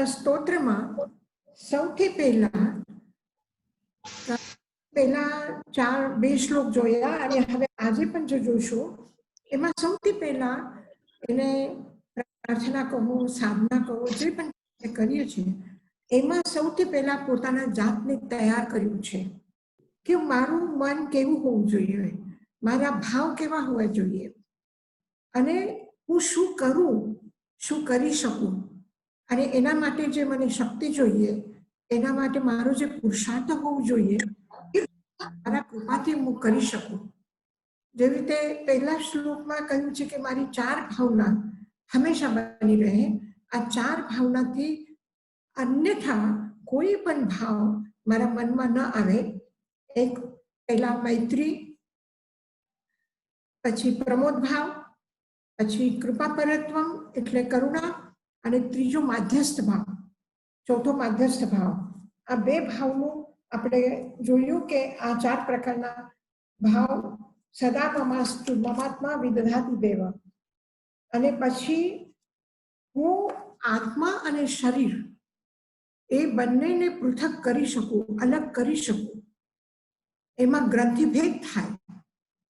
સ્તોત્રમાં સૌથી પહેલા બે શ્લોક જોયા અને હવે આજે પણ જો જોશું એમાં સૌથી પહેલા એને પ્રાર્થના કહો, સાધના કહો, જે પણ કરીએ છીએ એમાં સૌથી પહેલા પોતાના જાતને તૈયાર કર્યું છે કે મારું મન કેવું હોવું જોઈએ, મારા ભાવ કેવા હોવા જોઈએ અને હું શું કરું, શું કરી શકું અને એના માટે જે મને શક્તિ જોઈએ, એના માટે મારો જે પુરુષાર્થ હોવું જોઈએ એ મારા કૃપાથી હું કરી શકું. જેવી રીતે પહેલા શ્લોકમાં કહ્યું છે કે મારી 4 ભાવના હંમેશા બની રહે. આ 4 ભાવનાથી અન્યથા કોઈ પણ ભાવ મારા મનમાં ન આવે. એક પહેલા મૈત્રી, પછી પ્રમોદ ભાવ, પછી કૃપા પરત્વમ એટલે કરુણા અને ત્રીજો માધ્યસ્થ ભાવ, ચોથો માધ્યસ્થ ભાવ. આ 2 ભાવનું આપણે જોયું કે આ 4 પ્રકારના ભાવ સદા મમાસ્તુ મમાત્મા વિદધાતિ દેવ. અને પછી હું આત્મા અને શરીર એ બંનેને પૃથક કરી શકું, અલગ કરી શકું, એમાં ગ્રંથિભેદ થાય.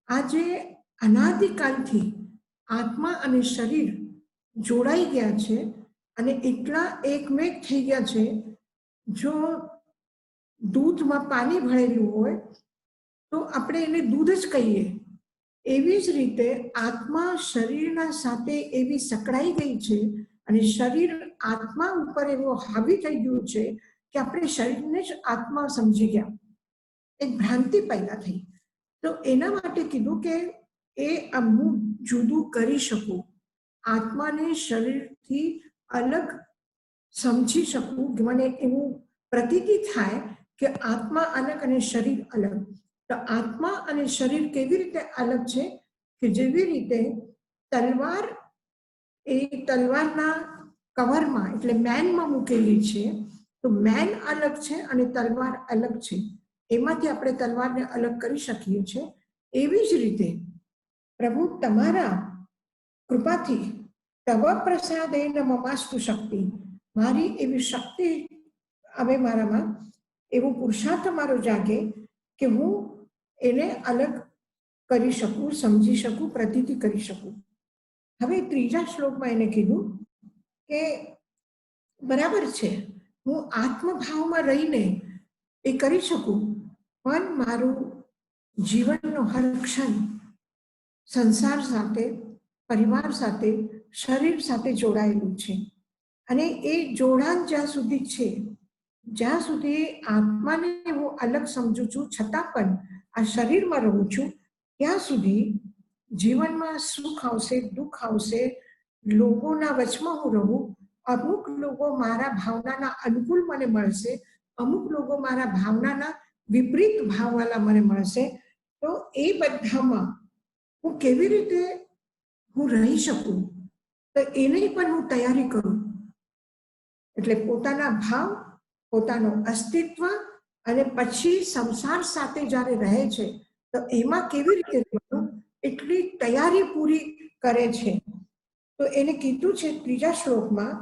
આજે અનાદિકાલથી આત્મા અને શરીર જોડાઈ ગયા છે અને એટલા એકમેક થઈ ગયા છે. જો દૂધમાં પાણી ભરેલું હોય તો આપણે એને દૂધ જ કહીએ. એવી જ રીતે આત્મા શરીરના સાથે એવી સકળાઈ ગઈ છે અને શરીર આત્મા ઉપર એવો હાવી થઈ ગયું છે કે આપણે શરીરને જ આત્મા સમજી ગયા, એક ભ્રાંતિ પેદા થઈ. તો એના માટે કીધું કે એ હું જુદું કરી શકું, આત્માને શરીરથી અલગ સમજી શકું. મને એવું પ્રતીતિ થાય કે આત્મા અલગ અને શરીર અલગ. તો આત્મા અને શરીર કેવી રીતે અલગ છે કે જેવી રીતે તલવાર એ તલવારના કવરમાં એટલે મેનમાં મૂકેલી છે, તો મેન અલગ છે અને તલવાર અલગ છે. એમાંથી આપણે તલવારને અલગ કરી શકીએ છીએ. એવી જ રીતે પ્રભુ તમારા કૃપાથી તવ પ્રસાદેન મમાસ્તુ શક્તિ, મારી એવી શક્તિ આવે મારામાં, એવો પુરુષાર્થ મારો જાગે કે હું એને અલગ કરી શકું, સમજી શકું, પ્રતીતિ કરી શકું. હવે ત્રીજા શ્લોકમાં એને કીધું કે બરાબર છે, હું આત્મભાવમાં રહીને એ કરી શકું, પણ મારું જીવનનો હર ક્ષણ સંસાર સાથે, પરિવાર સાથે, શરીર સાથે જોડાયેલું છે. અને એ જોડાણ જ્યાં સુધી છે, જ્યાં સુધી આત્માને હું અલગ સમજું છું છતાં પણ આ શરીરમાં રહું છું, ત્યાં સુધી જીવનમાં સુખ આવશે, દુઃખ આવશે, લોકોના વચમાં હું રહું. અમુક લોકો મારા ભાવનાના અનુકૂળ મને મળશે, અમુક લોકો મારા ભાવનાના વિપરીત ભાવવાળા મને મળશે. તો એ બધામાં હું કેવી રીતે હું રહી શકું, તો એની પણ હું તૈયારી કરું. એટલે પોતાના ભાવ, પોતાનું અસ્તિત્વ અને પછી સંસાર સાથે જ્યારે રહે છે તો એમાં કેવી રીતે રહેવાનું એટલી તૈયારી પૂરી કરે છે. તો એને કીધું છે ત્રીજા શ્લોકમાં,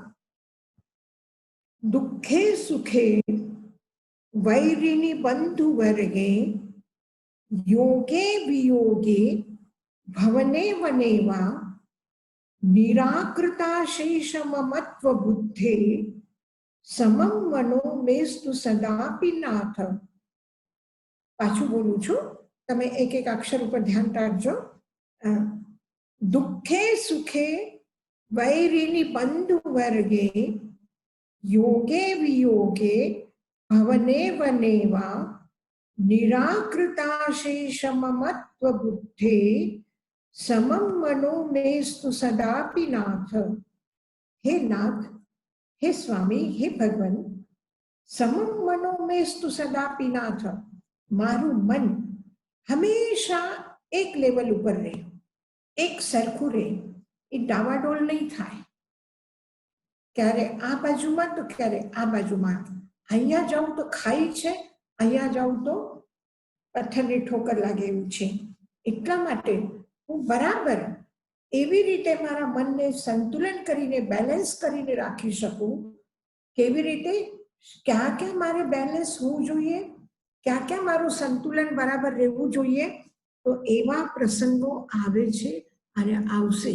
દુઃખે સુખે વૈરિણી બંધુ વર્ગે યોગે વિયોગે ભવને વનેવા નિરાકૃતા શેષ મમત્વ બુદ્ધે સમમ મનો મેસ્તુ સદાપી નાથ. પાછું બોલું છું, તમે એક એક અક્ષર ઉપર ધ્યાન રાખજો. દુઃખે સુખે વૈરિણી બંધુ વર્ગે યોગે વિયોગે ભવને વનેવા નિરાકૃતા શેષ મમત્વ બુદ્ધે સમમ મનો મેસ્તુ સદાપી નાથ. હે નાથ, હે સ્વામી, હે ભગવાન, સમમ મનો મેસ્તુ સદાપી નાથ, મારું મન હંમેશા એક લેવલ ઉપર રહે, એક સરખું રહે, એ ડાવાડોળ નહીં થાય. ક્યારે આ બાજુમાં તો ક્યારે આ બાજુમાં. અહીંયા જાઉં તો ખાઈ છે, અહીંયા જાઉં તો પથ્થરની ઠોકર લાગે એવું છે. એટલા માટે હું બરાબર એવી રીતે મારા મનને સંતુલન કરીને બેલેન્સ કરીને રાખી શકું કેવી રીતે, ક્યાં ક્યાં મારે બેલેન્સ હોવું જોઈએ, ક્યાં ક્યાં મારું સંતુલન બરાબર રહેવું જોઈએ, તો એવા પ્રસંગો આવે છે અને આવશે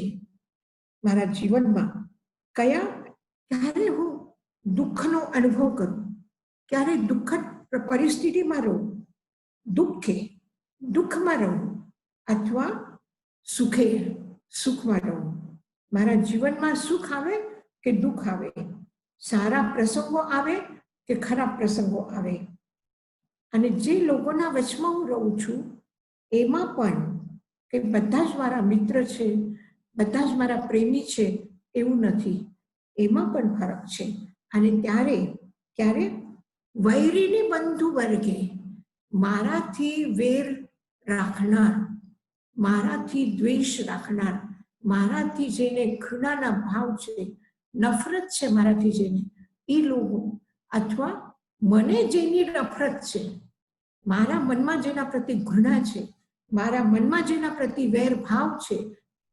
મારા જીવનમાં. કયા, ક્યારે હું દુઃખનો અનુભવ કરું, ક્યારે દુઃખદ પરિસ્થિતિમાં રહું, દુઃખમાં રહું, અથવા સુખમાં રહું. મારા જીવનમાં સુખ આવે કે દુઃખ આવે, સારા પ્રસંગો આવે કે ખરાબ પ્રસંગો આવે, અને જે લોકોના વચમાં હું રહું છું એમાં પણ કે બધા જ મારા મિત્ર છે, બધા જ મારા પ્રેમી છે એવું નથી, એમાં પણ ફરક છે. અને ત્યારે વૈરીને બંધુ વર્ગે, મારાથી વેર રાખનાર, મારાથી દ્વેષ રાખનાર, મારાથી જેને ઘૃણાના ભાવ છે, નફરત છે મારાથી જેને, એ લોકો, અથવા મને જેની નફરત છે, મારા મનમાં જેના પ્રતિ ઘૃણા છે, મારા મનમાં જેના પ્રતિ વેર ભાવ છે,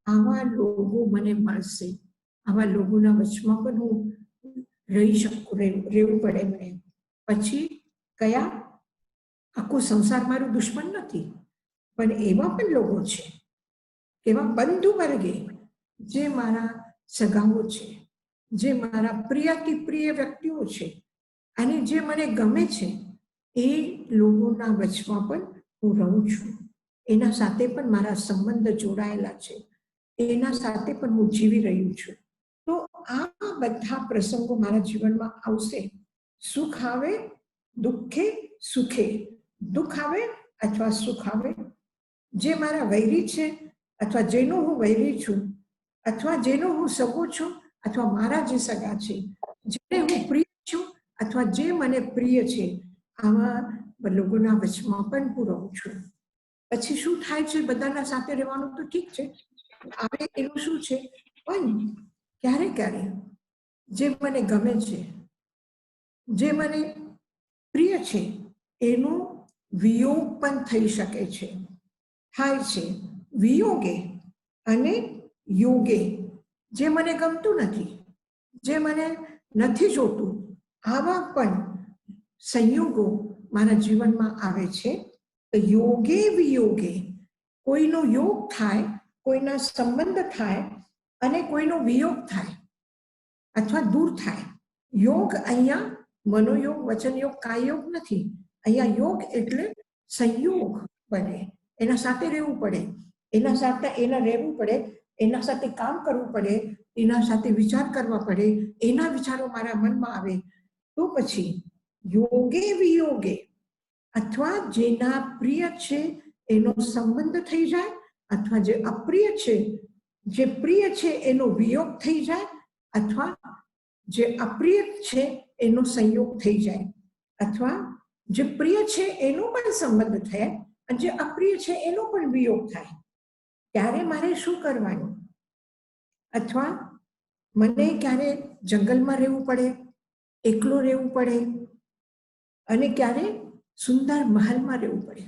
આવા લોકો મને મળશે. આવા લોકોના વચમાં પણ હું રહેવું પડે મને. પછી કયા, આખો સંસાર મારો દુશ્મન નથી, પણ એવા પણ લોકો છે, એવા બંધુ વર્ગે જે મારા સગાઓ છે, જે મારા પ્રિયથી પ્રિય વ્યક્તિઓ છે, અને જે મને ગમે છે, એ લોકોના વચમાં પણ હું રહું છું. એના સાથે પણ મારા સંબંધ જોડાયેલા છે, એના સાથે પણ હું જીવી રહ્યું છું. તો આ બધા પ્રસંગો મારા જીવનમાં આવશે. સુખ આવે, સુખે, દુઃખ આવે અથવા સુખ આવે. જે મારા વૈરી છે અથવા જેનો હું વૈરી છું, અથવા જેનો હું સગો છું, અથવા મારા જે સગા છે, જેને હું પ્રિય છું અથવા જે મને પ્રિય છે, આવા લોકોના વચમાં પણ હું રહું છું. પછી શું થાય છે, બધાના સાથે રહેવાનું તો ઠીક છે, આવે એનું શું છે, પણ ક્યારે જે મને ગમે છે, જે મને પ્રિય છે, એનું વિયોગ પણ થઈ શકે છે, થાય છે. વિયોગે અને યોગે, જે મને ગમતું નથી, જે મને નથી જોતું, આવા પણ સંયોગો મારા જીવનમાં આવે છે. તો યોગે વિયોગે, કોઈનો યોગ થાય, કોઈના સંબંધ થાય અને કોઈનો વિયોગ થાય અથવા દૂર થાય. યોગ અહીંયા મનોયોગ, વચનયોગ, કાયયોગ નથી. અહીંયા યોગ એટલે સંયોગ બને, એના સાથે રહેવું પડે, એના સાથે રહેવું પડે, એના સાથે કામ કરવું પડે, એના સાથે વિચાર કરવા પડે, એના વિચારો મારા મનમાં આવે. તો પછી યોગે વિયોગે, અથવા જેના પ્રિય છે એનો સંબંધ થઈ જાય, અથવા જે અપ્રિય છે, જે પ્રિય છે એનો વિયોગ થઈ જાય, અથવા જે અપ્રિય છે એનો સંયોગ થઈ જાય, અથવા જે પ્રિય છે એનો પણ સંબંધ થાય અને જે અપ્રિય છે એનો પણ વિયોગ થાય. ત્યારે મારે શું કરવાનું? અથવા મને ક્યારે જંગલમાં રહેવું પડે, એકલો રહેવું પડે, અને ક્યારે સુંદર મહેલમાં રહેવું પડે.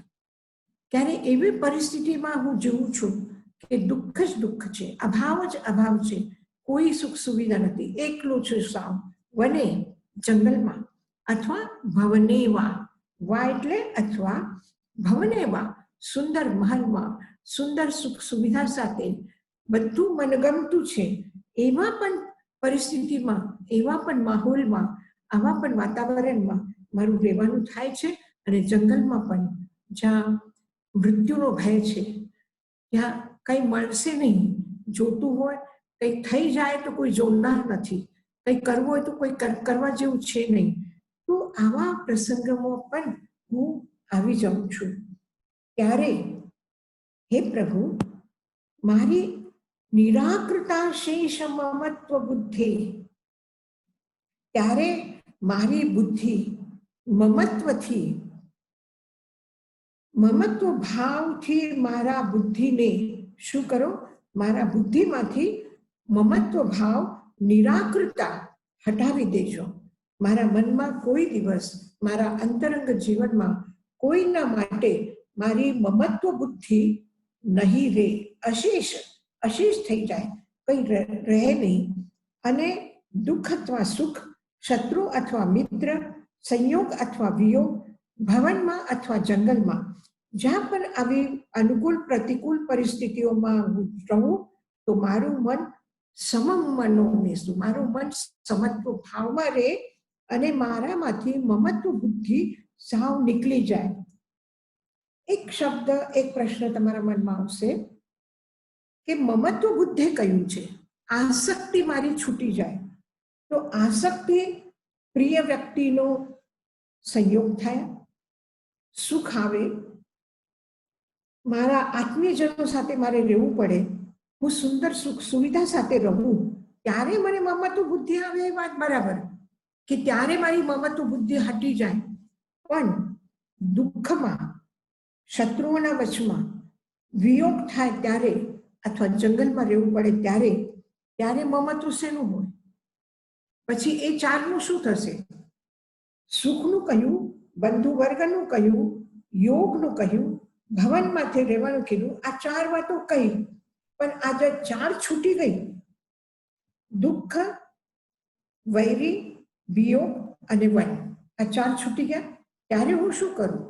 ક્યારે એવી પરિસ્થિતિમાં હું જીવું છું કે દુઃખ જ દુઃખ છે, અભાવ જ અભાવ છે, કોઈ સુખ સુવિધા નથી, એકલો છું સાવ, વને, જંગલમાં, અથવા ભવનેવા, વા એટલે અથવા, ભવનેવા, સુંદર મહેલમાં, સુંદર સુખ સુવિધા સાથે, બધું મનગમતું છે, એવા પણ પરિસ્થિતિમાં, એવા પણ માહોલમાં, આવા પણ વાતાવરણમાં મારું રહેવાનું થાય છે. અને જંગલમાં પણ જ્યાં મૃત્યુનો ભય છે, ત્યાં કંઈ મળશે નહીં, જોતું હોય કંઈ થઈ જાય તો કોઈ જોનાર નથી, કંઈ કરવું હોય તો કોઈ કરવા જેવું છે નહીં. તો આવા પ્રસંગોમાં પણ હું આવી જાઉં છું. ત્યારે હે પ્રભુ, મારી નિરાકૃતા શેષ મમત્વ બુદ્ધિ, ત્યારે મારી બુદ્ધિ મમત્વથી, મમત્વ ભાવથી મારા બુદ્ધિને શું કરો? મારા બુદ્ધિમાંથી મમત્વ ભાવ નિરાકૃતા હટાવી દેજો. મારા મનમાં કોઈ દિવસ, મારા અંતરંગ જીવનમાં કોઈના માટે મારી મમત્વ બુદ્ધિ નહીં રહે, અશેષ થઈ જાય, કંઈ રહે નહીં. અને દુઃખ અથવા સુખ शत्रु अथवा मित्र, संयोग अथवा वियोग, भवનમાં અથવા જંગલમાં જ્યાં પણ આવી અનુકૂળ પ્રતિકૂળ પરિસ્થિતિઓમાં હું રહું તો મારું મન સમમ મનોમેસુ, મારું મન સમત્વ ભાવમાં રહે અને મારામાંથી મમત્વ બુદ્ધિ સાવ નીકળી જાય. એક શબ્દ, એક પ્રશ્ન તમારા મનમાં આવશે કે મમત્વ બુદ્ધિ કયું છે? આસક્તિ મારી છૂટી જાય. તો આસક્તિ પ્રિય વ્યક્તિનો સંયોગ થાય, સુખ આવે, મારા આત્મીયજનો સાથે મારે રહેવું પડે, હું સુંદર સુખ સુવિધા સાથે રહું, ત્યારે મને મમત્વ બુદ્ધિ આવે એ વાત બરાબર કે ત્યારે મારી મમત્વ બુદ્ધિ હટી જાય. પણ દુઃખમાં, શત્રુઓના વચમાં વિયોગ થાય ત્યારે અથવા જંગલમાં રહેવું પડે ત્યારે ત્યારે મમત્વ શેનું હોય? પછી એ ચારનું શું થશે? સુખનું કહ્યું, બંધુ વર્ગનું કહ્યું, યોગનું કહ્યું, ભવનમાંથી રહેવાનું કીધું. આ ચાર વાતો કહી, પણ આજે ચાર છૂટી ગઈ. દુઃખ, વૈરી, વિયોગ અને વન, આ ચાર છૂટી ગયા. ત્યારે હું શું કરું?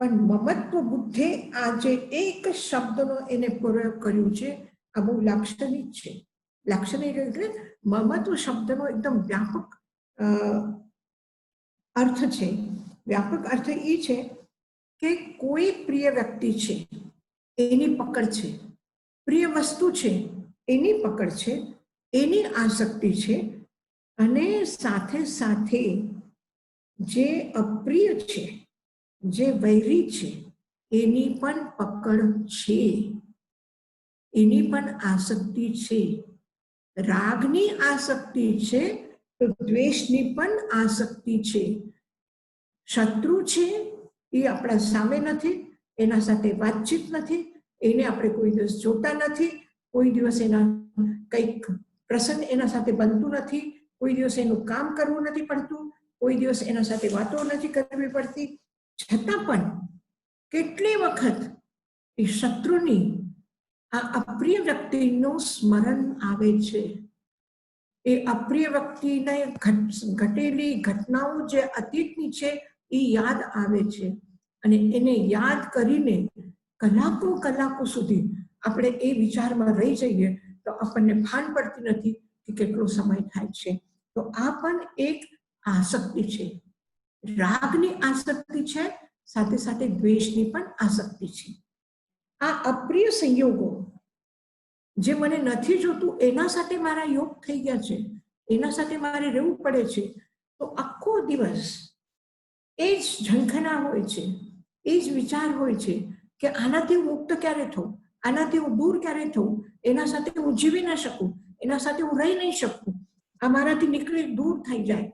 પણ મમત્વ બુદ્ધિ આજે એક શબ્દનો એને પ્રયોગ કર્યું છે. આ બહુ લાક્ષણિક છે. લાક્ષણિક એટલે મમત્વ શબ્દનો એકદમ વ્યાપક અર્થ છે. વ્યાપક અર્થ એ છે કે કોઈ પ્રિય વ્યક્તિ છે એની પકડ છે, પ્રિય વસ્તુ છે એની પકડ છે, એની આસક્તિ છે, અને સાથે સાથે જે અપ્રિય છે, જે વૈરી છે એની પણ પકડ છે, એની પણ આસક્તિ છે. રાગની આસક્તિ છે તો દ્વેષની પણ આસક્તિ છે. શત્રુ છે એ આપણા સામે નથી, એના સાથે વાતચીત નથી, એને આપણે કોઈ દિવસ જોતા નથી, કોઈ દિવસ એના કંઈક પ્રસંગ એના સાથે બનતું નથી, કોઈ દિવસ એનું કામ કરવું નથી પડતું, કોઈ દિવસ એના સાથે વાતો નથી કરવી પડતી. છતાં પણ કેટલી વખત એ શત્રુની આ અપ્રિય વ્યક્તિનું સ્મરણ આવે છે. એ અપ્રિય વ્યક્તિને ઘટેલી ઘટનાઓ જે અતીતની છે એ યાદ આવે છે, અને એને યાદ કરીને કલાકો કલાકો સુધી આપણે એ વિચારમાં રહી જઈએ તો આપણને ભાન પડતી નથી કે કેટલો સમય થાય છે. તો આ પણ એક આસક્તિ છે. રાગની આસક્તિ છે, સાથે સાથે દ્વેષની પણ આસક્તિ છે. આ અપ્રિય સંયોગો જે મને નથી જોતું એના સાથે મારા યોગ થઈ ગયા છે, એના સાથે મારે રહેવું પડે છે, તો આખો દિવસ એ જ ઝંખના હોય છે, એ જ વિચાર હોય છે કે આનાથી હું મુક્ત ક્યારે થઉં, આનાથી હું દૂર ક્યારે થઉં, એના સાથે હું જીવી ના શકું, એના સાથે હું રહી નહીં શકું, આ મારાથી નીકળી દૂર થઈ જાય,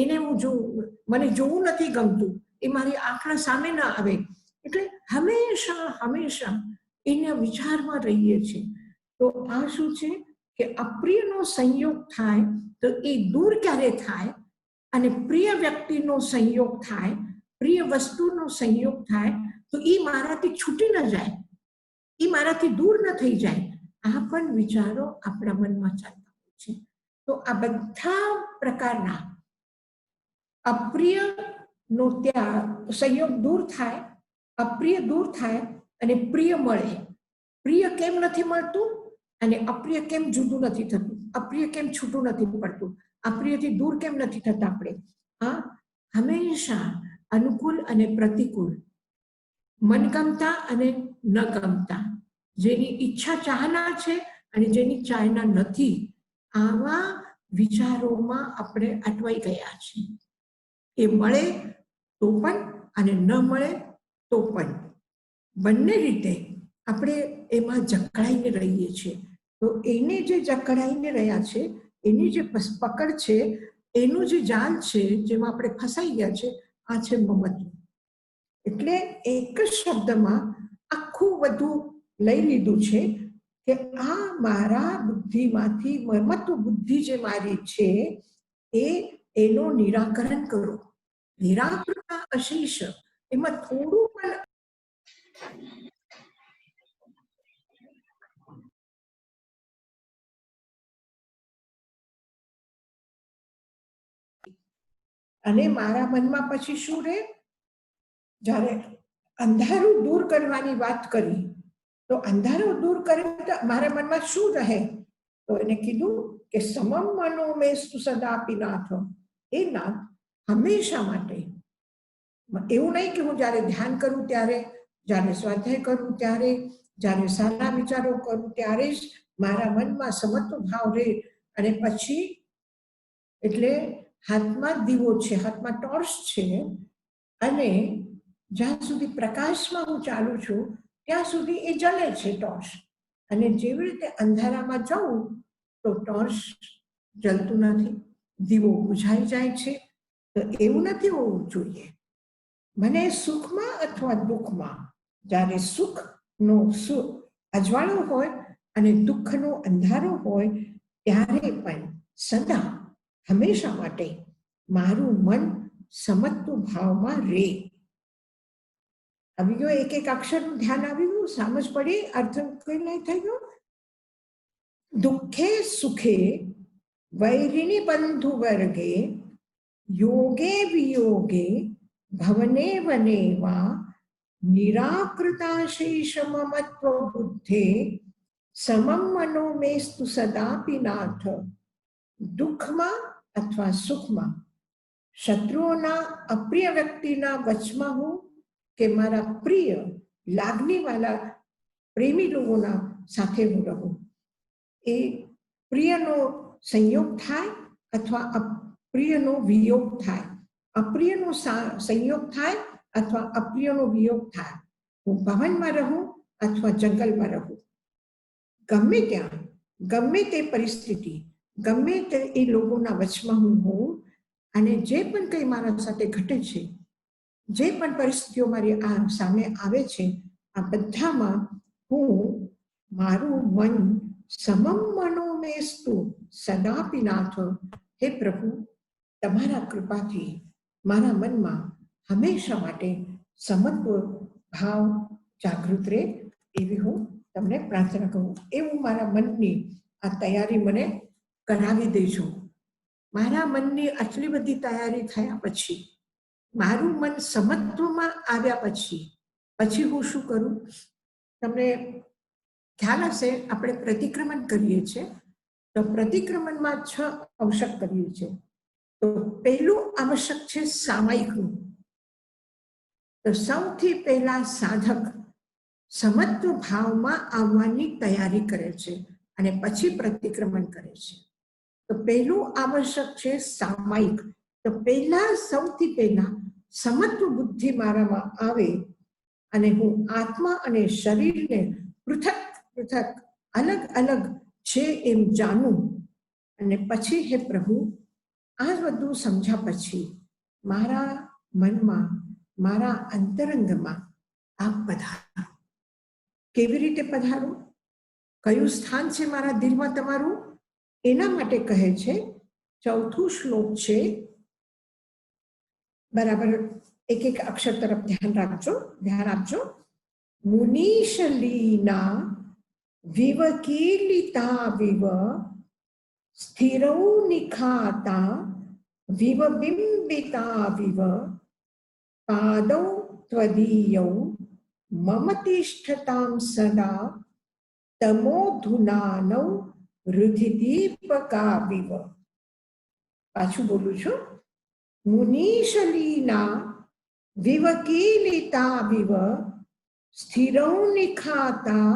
એને હું જોઉં, મને જોવું નથી ગમતું, એ મારી આંખના સામે ના આવે. એટલે હંમેશા હંમેશા એના વિચારમાં રહીએ છીએ. તો આ શું છે કે અપ્રિયનો સંયોગ થાય તો એ દૂર ક્યારે થાય, અને પ્રિય વ્યક્તિનો સંયોગ થાય, પ્રિય વસ્તુનો સંયોગ થાય તો એ મારાથી છૂટી ન જાય, એ મારાથી દૂર ન થઈ જાય. આ પણ વિચારો આપણા મનમાં ચાલતા હોય છે. તો આ બધા પ્રકારના અપ્રિય નો ત્યાં સંયોગ દૂર થાય, અપ્રિય દૂર થાય અને પ્રિય મળે. પ્રિય કેમ નથી મળતું અને અપ્રિય કેમ જુદું નથી થતું, અપ્રિય કેમ છૂટું નથી પડતું, અપ્રિયથી દૂર કેમ નથી થતા આપણે? આ હંમેશા અનુકૂળ અને પ્રતિકૂળ, મનગમતા અને ન ગમતા, જેની ઈચ્છા ચાહના છે અને જેની ચાહના નથી, આવા વિચારોમાં આપણે અટવાઈ ગયા છીએ. એ મળે તો પણ અને ન મળે તો પણ બંને રીતે આપણે એમાં જકડાઈને રહીએ છીએ. તો એને જે જકડાઈને રહ્યા છે, એની જે પકડ છે, એનું જે જાલ છે જેમાં આપણે ફસાઈ ગયા છે, આ છે મમત્વ. એટલે એક જ શબ્દમાં આખું બધું લઈ લીધું છે કે આ મારા બુદ્ધિમાંથી મમત્વ બુદ્ધિ જે મારી છે એનું નિરાકરણ કરો. નિરાકરણ અશેષ, એમાં થોડું પણ અને મારા મનમાં પછી શું રહે? જ્યારે અંધારું દૂર કરવાની વાત કરી તો અંધારું દૂર કરે તો મારા મનમાં શું રહે? તો એને કીધું કે સમમ મનો મેસ્તુ સદાપિ નાથ. એ નાથ હંમેશા માટે, એવું નહીં કે હું જ્યારે ધ્યાન કરું ત્યારે, જ્યારે સ્વાધ્યાય કરું ત્યારે, જ્યારે સારા વિચારો કરું ત્યારે જ મારા મનમાં સમત્વ ભાવ રહે. અને પછી એટલે હાથમાં દીવો છે, હાથમાં ટોર્ચ છે, અને જ્યાં સુધી પ્રકાશમાં હું ચાલુ છું ત્યાં સુધી એ જલે છે ટોર્ચ. અને જેવી રીતે અંધારામાં જાઉં તો ટોર્ચ જલતું નથી, દીવો બુઝાઈ જાય છે. તો એવું નથી હોવું જોઈએ. મને સુખમાં અથવા દુઃખમાં, જ્યારે સુખનો અજવાળો હોય અને દુઃખનો અંધારો હોય ત્યારે પણ સદા હંમેશા માટે મારું મન સમત્વ ભાવમાં રહે. આવી ગયો? એક એક અક્ષરનું ધ્યાન આવી ગયું, સમજ પડી, અર્થ કઈ નહીં થઈ ગયો. દુઃખે સુખે વૈરિણી બંધુ વર્ગે યોગે વિયોગે ભવને વને વા નિરાકૃતાશેષમમત્વ બુદ્ધે સમમ મનો મેસ્તુ સદાપિ નાથ. દુઃખમાં અથવા સુખમાં, શત્રુઓના અપ્રિય વ્યક્તિના વચમાં હું કે મારા પ્રિય લાગણીવાળા પ્રેમી લોકોના સાથે હું રહું. એ પ્રિયનો સંયોગ થાય અથવા અપ્રિયનો વિયોગ થાય, અપ્રિયનો સંયોગ થાય અથવા અપ્રિયનો વિયોગ થાય. હું ભવનમાં રહું અથવા જંગલમાં રહું, ગમે ત્યાં, ગમે તે પરિસ્થિતિ, ગમે તે એ લોકોના વચમાં હું હોઉં, અને જે પણ કંઈ મારા સાથે ઘટે છે, જે પણ પરિસ્થિતિઓ મારી સામે આવે છે, આ બધામાં હું મારું મન સમમ મનો મેસ્તુ સદાપિ નાથ. હે પ્રભુ, તમારા કૃપાથી મારા મનમાં હંમેશા માટે સમત્વ ભાવ જાગૃત રહે, એવી હું તમને પ્રાર્થના કરું. એવું મારા મનની આ તૈયારી મને કરાવી દેજો. મારા મનની આટલી બધી તૈયારી થયા પછી, મારું મન સમત્વમાં આવ્યા પછી હું શું કરું? તમને ખ્યાલ હશે, આપણે પ્રતિક્રમણ કરીએ છીએ તો પ્રતિક્રમણમાં 6 આવશ્યક કરીએ છીએ. તો પહેલું આવશ્યક છે સામાયિકનું. તો સૌથી પહેલા સાધક સમત્વ ભાવમાં આવવાની તૈયારી કરે છે અને પછી પ્રતિક્રમણ કરે છે. તો પહેલું આવશ્યક છે સામાયિક. તો પહેલા, સૌથી પહેલા સમત્વ બુદ્ધિ મારામાં આવે અને હું આત્મા અને શરીરને પૃથક પૃથક, અલગ અલગ છે એમ જાણું. અને પછી હે પ્રભુ, આ બધું સમજ્યા પછી મારા મનમાં, મારા અંતરંગમાં આપ પધારો. કેવી રીતે પધારો? કયું સ્થાન છે મારા દિલમાં તમારું? એના માટે કહે છે, ચોથું શ્લોક છે, બરાબર એક એક અક્ષર તરફ ધ્યાન આપજો. મુનીશલીના વિવકીલિતા વિવ સ્થિરૌ નિખાતા વિવ બિંબિતા વિવ પાદૌ ત્વદીયૌ મમ તિષ્ઠતાં સદા તમોધુનાનૌ રુધિદીપકા વિવ. પાછું બોલું છું. મુનીશલીના વિવકીલિતા વિવ સ્થિરૌ નિખાતા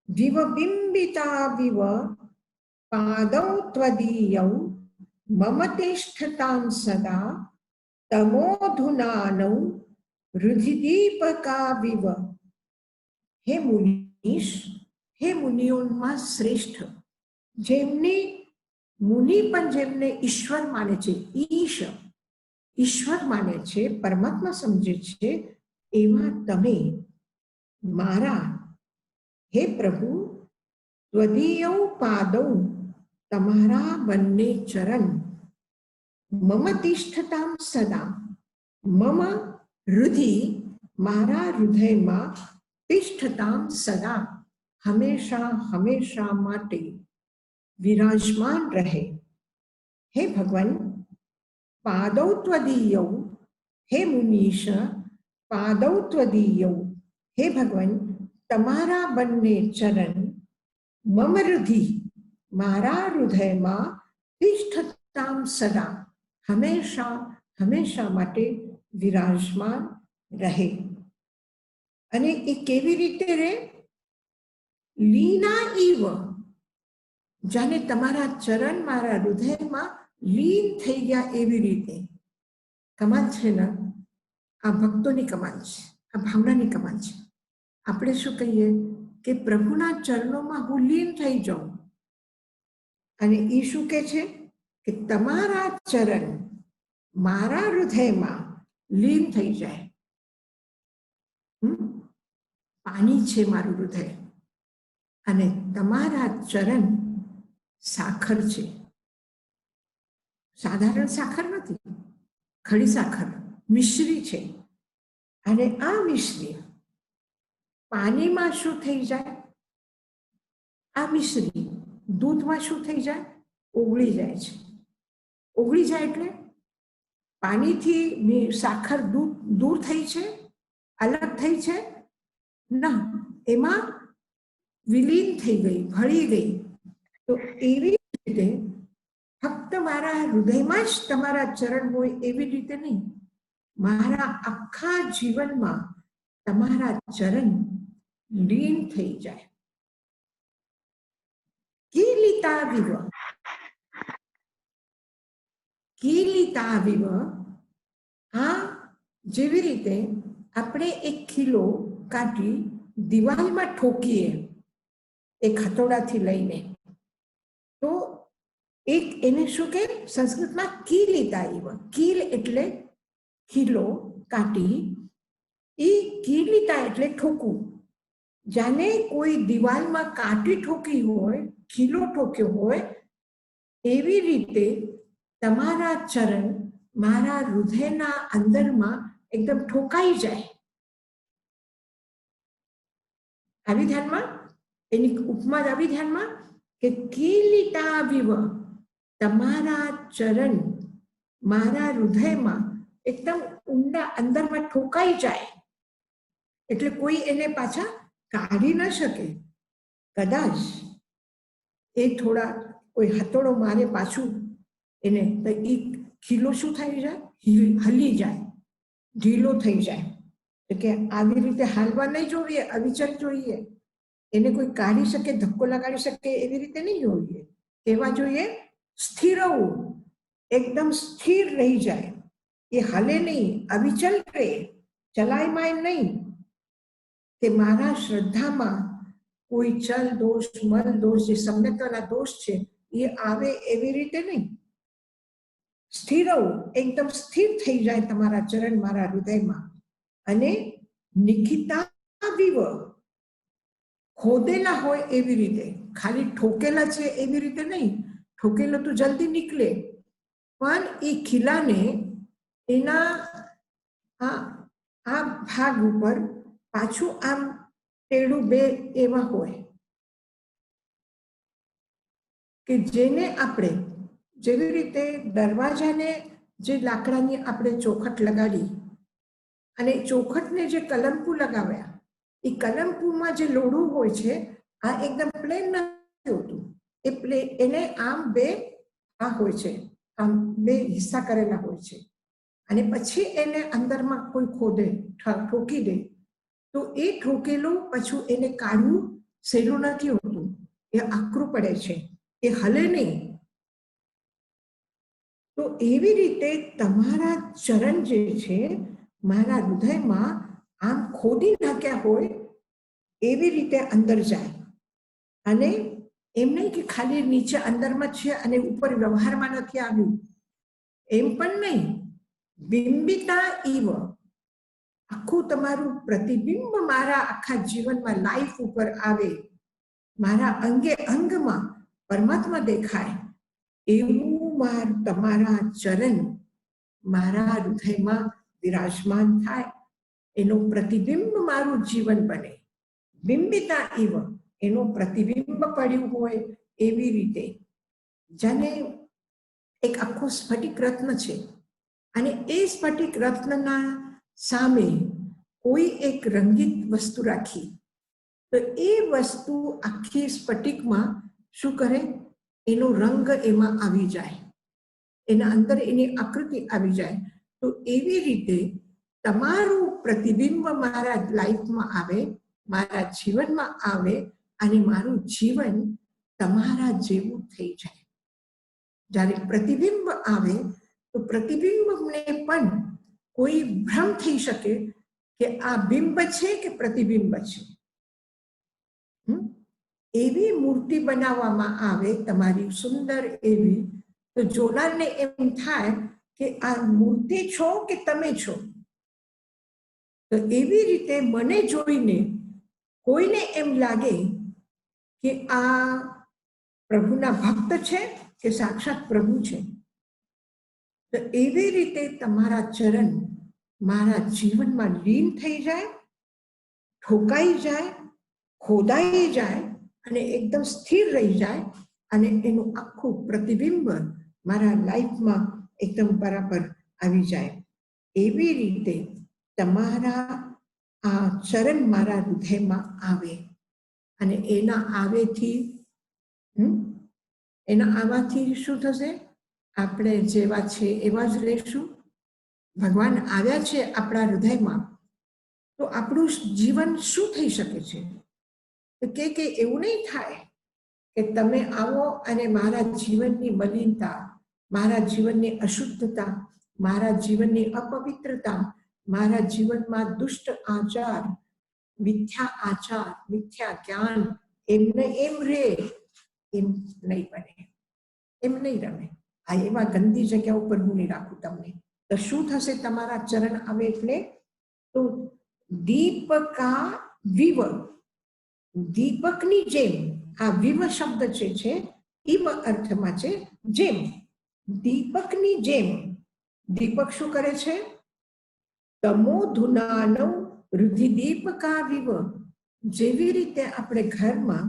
વિવ બિંબિતા વિવ પાદૌ ત્વદીયૌ મમ તિષ્ઠતાં સદા તમોધુનાનૌ રુધિદીપકા વિવ. હે મુનીશ, હે મુનિઓમાં શ્રેષ્ઠ, જેમની મુનિ પણ જેમને ઈશ્વર માને છે, ઈશ્વર માને છે, પરમાત્મા સમજે છે, એવા તમે મારા, હે પ્રભુ, ત્વદીયૌ પાદૌ, તમારા બંને ચરણ, મમ તિષ્ઠતાં સદા, મમ હૃદય, મારા હૃદયમાં, તિષ્ઠતાં સદા, હંમેશા હંમેશા માટે વિરાજમાન રહે. હે ભગવાન, पादौ त्वदीयौ हे मुनीश, पादौ त्वदीयौ हे भगवान, તમારા બંને ચરણ મમ હૃદય મારા હૃદયમાં તિષ્ઠતામ સદા હંમેશા હંમેશા માટે વિરાજમાન રહે. અને એ કેવી રીતે રહે? લીના ઈવ, જાણે તમારા ચરણ મારા હૃદયમાં લીન થઈ ગયા એવી રીતે. કમાલ છે ને? આ ભક્તોની કમાલ છે, આ ભાવનાની કમાલ છે. આપણે શું કહીએ કે પ્રભુના ચરણોમાં હું લીન થઈ જાઉં, અને એ શું કહે છે કે તમારા ચરણ મારા હૃદયમાં લીન થઈ જાય. પાણી છે મારું હૃદય, અને તમારા ચરણ સાખર છે. સાધારણ સાખર નથી, ખડી સાખર, મિશ્રી છે. અને આ મિશ્રી પાણીમાં શું થઈ જાય? આ મિશ્રી દૂધમાં શું થઈ જાય? ઓગળી જાય છે. ઓગળી જાય એટલે પાણીથી સાખર દૂર થઈ છે, અલગ થઈ છે? ના, એમાં વિલીન થઈ ગઈ, ભળી ગઈ. તો એવી રીતે ફક્ત મારા હૃદયમાં જ તમારા ચરણ હોય એવી રીતે નહીં, મારા આખા જીવનમાં તમારા ચરણ લીન થઈ જાય. કીલિતાવિવ, કીલિતાવિવ, આ જેવી રીતે આપણે એક ખીલો કાઢી દિવાલમાં ઠોકીએ એક હથોડાથી લઈને, તો એક એને શું કે સંસ્કૃતમાં કીલિતાવિવ, કીલ એટલે ખીલો કાઢી, એ કીલિતા એટલે ઠોકવું. જાણે કોઈ દિવાલમાં કાંટી ઠોકી હોય, ખીલો ઠોક્યો હોય, એવી રીતે તમારા ચરણ મારા હૃદયના અંદરમાં એકદમ ઠોકાઈ જાય. આવી ધ્યાનમાં એની ઉપમા આવી ધ્યાનમાં કે કીલિતાવિવ, તમારા ચરણ મારા હૃદયમાં એકદમ ઊંડા અંદરમાં ઠોકાઈ જાય. એટલે કોઈ એને પાછા કાઢી ન શકે. કદાચ એ થોડા કોઈ હથોડો મારે પાછું એને, તો એ ખીલો શું થઈ જાય? હલી જાય, ઢીલો થઈ જાય. કે આવી રીતે હાલવા નહીં જોઈએ, અવિચલ જોઈએ. એને કોઈ કાઢી શકે, ધક્કો લગાડી શકે એવી રીતે નહીં જોઈએ. એવા જોઈએ સ્થિર, એકદમ સ્થિર રહી જાય, એ હલે નહીં, અવિચલ રહે, ચલાયમાય નહીં. કે મારા શ્રદ્ધામાં કોઈ ચલ દોષ, મલ દોષ, જે સમ્યકતાના દોષ છે એ આવે એવી રીતે નહીં. સ્થિર, એકદમ સ્થિર થઈ જાય તમારા ચરણ મારા હૃદયમાં. અને નિખિતાવિવ, ખોદેલા હોય એવી રીતે, ખાલી ઠોકેલા છે એવી રીતે નહીં. ઠોકેલો તો જલ્દી નીકળે, પણ એ ખીલાને એના આ ભાગ ઉપર પાછું આમ ટેડું બે એવા હોય કે જેને આપણે જેવી રીતે દરવાજાને જે લાકડાની આપણે ચોખટ લગાડી, અને ચોખટને જે કલમકુ લગાવ્યા, એ કલમકુમાં જે લોઢું હોય છે આ એકદમ પ્લેન નથી હોતું. એ એને આમ બે આ હોય છે, આમ બે હિસ્સા કરેલા હોય છે. અને પછી એને અંદરમાં કોઈ ખોદે, ઠોકી દે, તો એ ઠોકેલું પાછું એને કાઢવું સહેલું નથી હોતું. એ આકરું પડે છે, એ હલે નહીં. તો એવી રીતે તમારા ચરણ જે છે મારા હૃદયમાં આમ ખોદી નાખ્યા હોય એવી રીતે અંદર જાય. અને એમ નહીં કે ખાલી નીચે અંદરમાં છે અને ઉપર વ્યવહારમાં નથી આવ્યું, એમ પણ નહીં. બિંબિતા ઈવ, આખું તમારું પ્રતિબિંબ મારા આખા જીવનમાં લાઈફ ઉપર આવે, મારા અંગે અંગમાં પરમાત્મા દેખાય, એવું તમારા ચરણ મારા હૃદયમાં વિરાજમાન થાય. એનું પ્રતિબિંબ મારું જીવન બને. બિંબિતા ઈવ, એનું પ્રતિબિંબ પડ્યું હોય એવી રીતે. જાણે એક આખો સ્ફટિક રત્ન છે, અને એ સ્ફટિક રત્નના સામે કોઈ એક રંગીત વસ્તુ રાખી તો એ વસ્તુ આખી સ્ફટિકમાં શું કરે, એનો રંગ એમાં આવી જાય, એના અંદર એની આકૃતિ આવી જાય. તો એવી રીતે તમારું પ્રતિબિંબ મારા લાઈફમાં આવે, મારા જીવનમાં આવે અને મારું જીવન તમારા જેવું થઈ જાય. જ્યારે પ્રતિબિંબ આવે તો પ્રતિબિંબને પણ કોઈ ભ્રમ થઈ શકે કે આ બિંબ છે કે પ્રતિબિંબ છે. એવી મૂર્તિ બનાવવામાં આવે તમારી સુંદર એવી, તો જોનારને એમ થાય કે આ મૂર્તિ છો કે તમે છો. તો એવી રીતે મને જોઈને કોઈને એમ લાગે કે આ પ્રભુના ભક્ત છે કે સાક્ષાત પ્રભુ છે. તો એવી રીતે તમારા ચરણ મારા જીવનમાં લીન થઈ જાય, ઠોકાઈ જાય, ખોદાઈ જાય અને એકદમ સ્થિર રહી જાય અને એનું આખું પ્રતિબિંબ મારા લાઈફમાં એકદમ બરાબર આવી જાય. એવી રીતે તમારા આ ચરણ મારા હૃદયમાં આવે અને એના આવેથી એના આવાથી શું થશે, આપણે જેવા છે એવા જ રહેશું. ભગવાન આવ્યા છે આપણા હૃદયમાં, તો આપણું જીવન શું થઈ શકે છે? તો કે એવું નહીં થાય કે તમે આવો અને મારા જીવનની મલિનતા, મારા જીવનની અશુદ્ધતા, મારા જીવનની અપવિત્રતા, મારા જીવનમાં દુષ્ટ આચાર, મિથ્યા જ્ઞાન એમને એમ રે, એમ નહીં બને, એમ નહીં રમે. આ એવા ગંદી જગ્યા ઉપર હું નહીં રાખું તમને. તો શું થશે તમારા ચરણ આવે એટલે? તો દીપકા વિવ, દીપકની જેમ, આ વિવ શબ્દ છે ઇવ અર્થમાં છે જેમ, દીપકની જેમ. દીપક શું કરે છે? તમો ધુનાનવ રુધિ દીપકા વિવ. જેવી રીતે આપણે ઘરમાં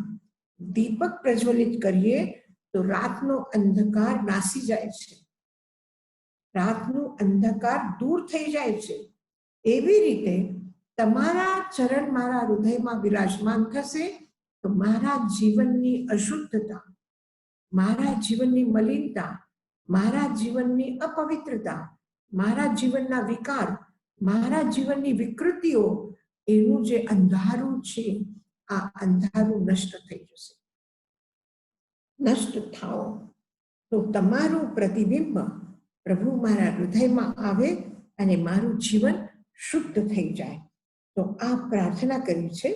દીપક પ્રજ્વલિત કરીએ તો રાતનો અંધકાર નાસી જાય છે, રાતનું અંધકાર દૂર થઈ જાય છે. એવી રીતે તમારા ચરણ મારા હૃદયમાં વિરાજમાન થશે તો મારા જીવનની અશુદ્ધતા, મારા જીવનની મલિનતા, મારા જીવનની અપવિત્રતા, મારા જીવનના વિકાર, મારા જીવનની વિકૃતિઓ, એનું જે અંધારું છે આ અંધારું નષ્ટ થઈ જશે. નષ્ટ થાઓ તો તમારું પ્રતિબિંબ પ્રભુ મારા હૃદયમાં આવે અને મારું જીવન શુદ્ધ થઈ જાય. તો આ પ્રાર્થના કરી છે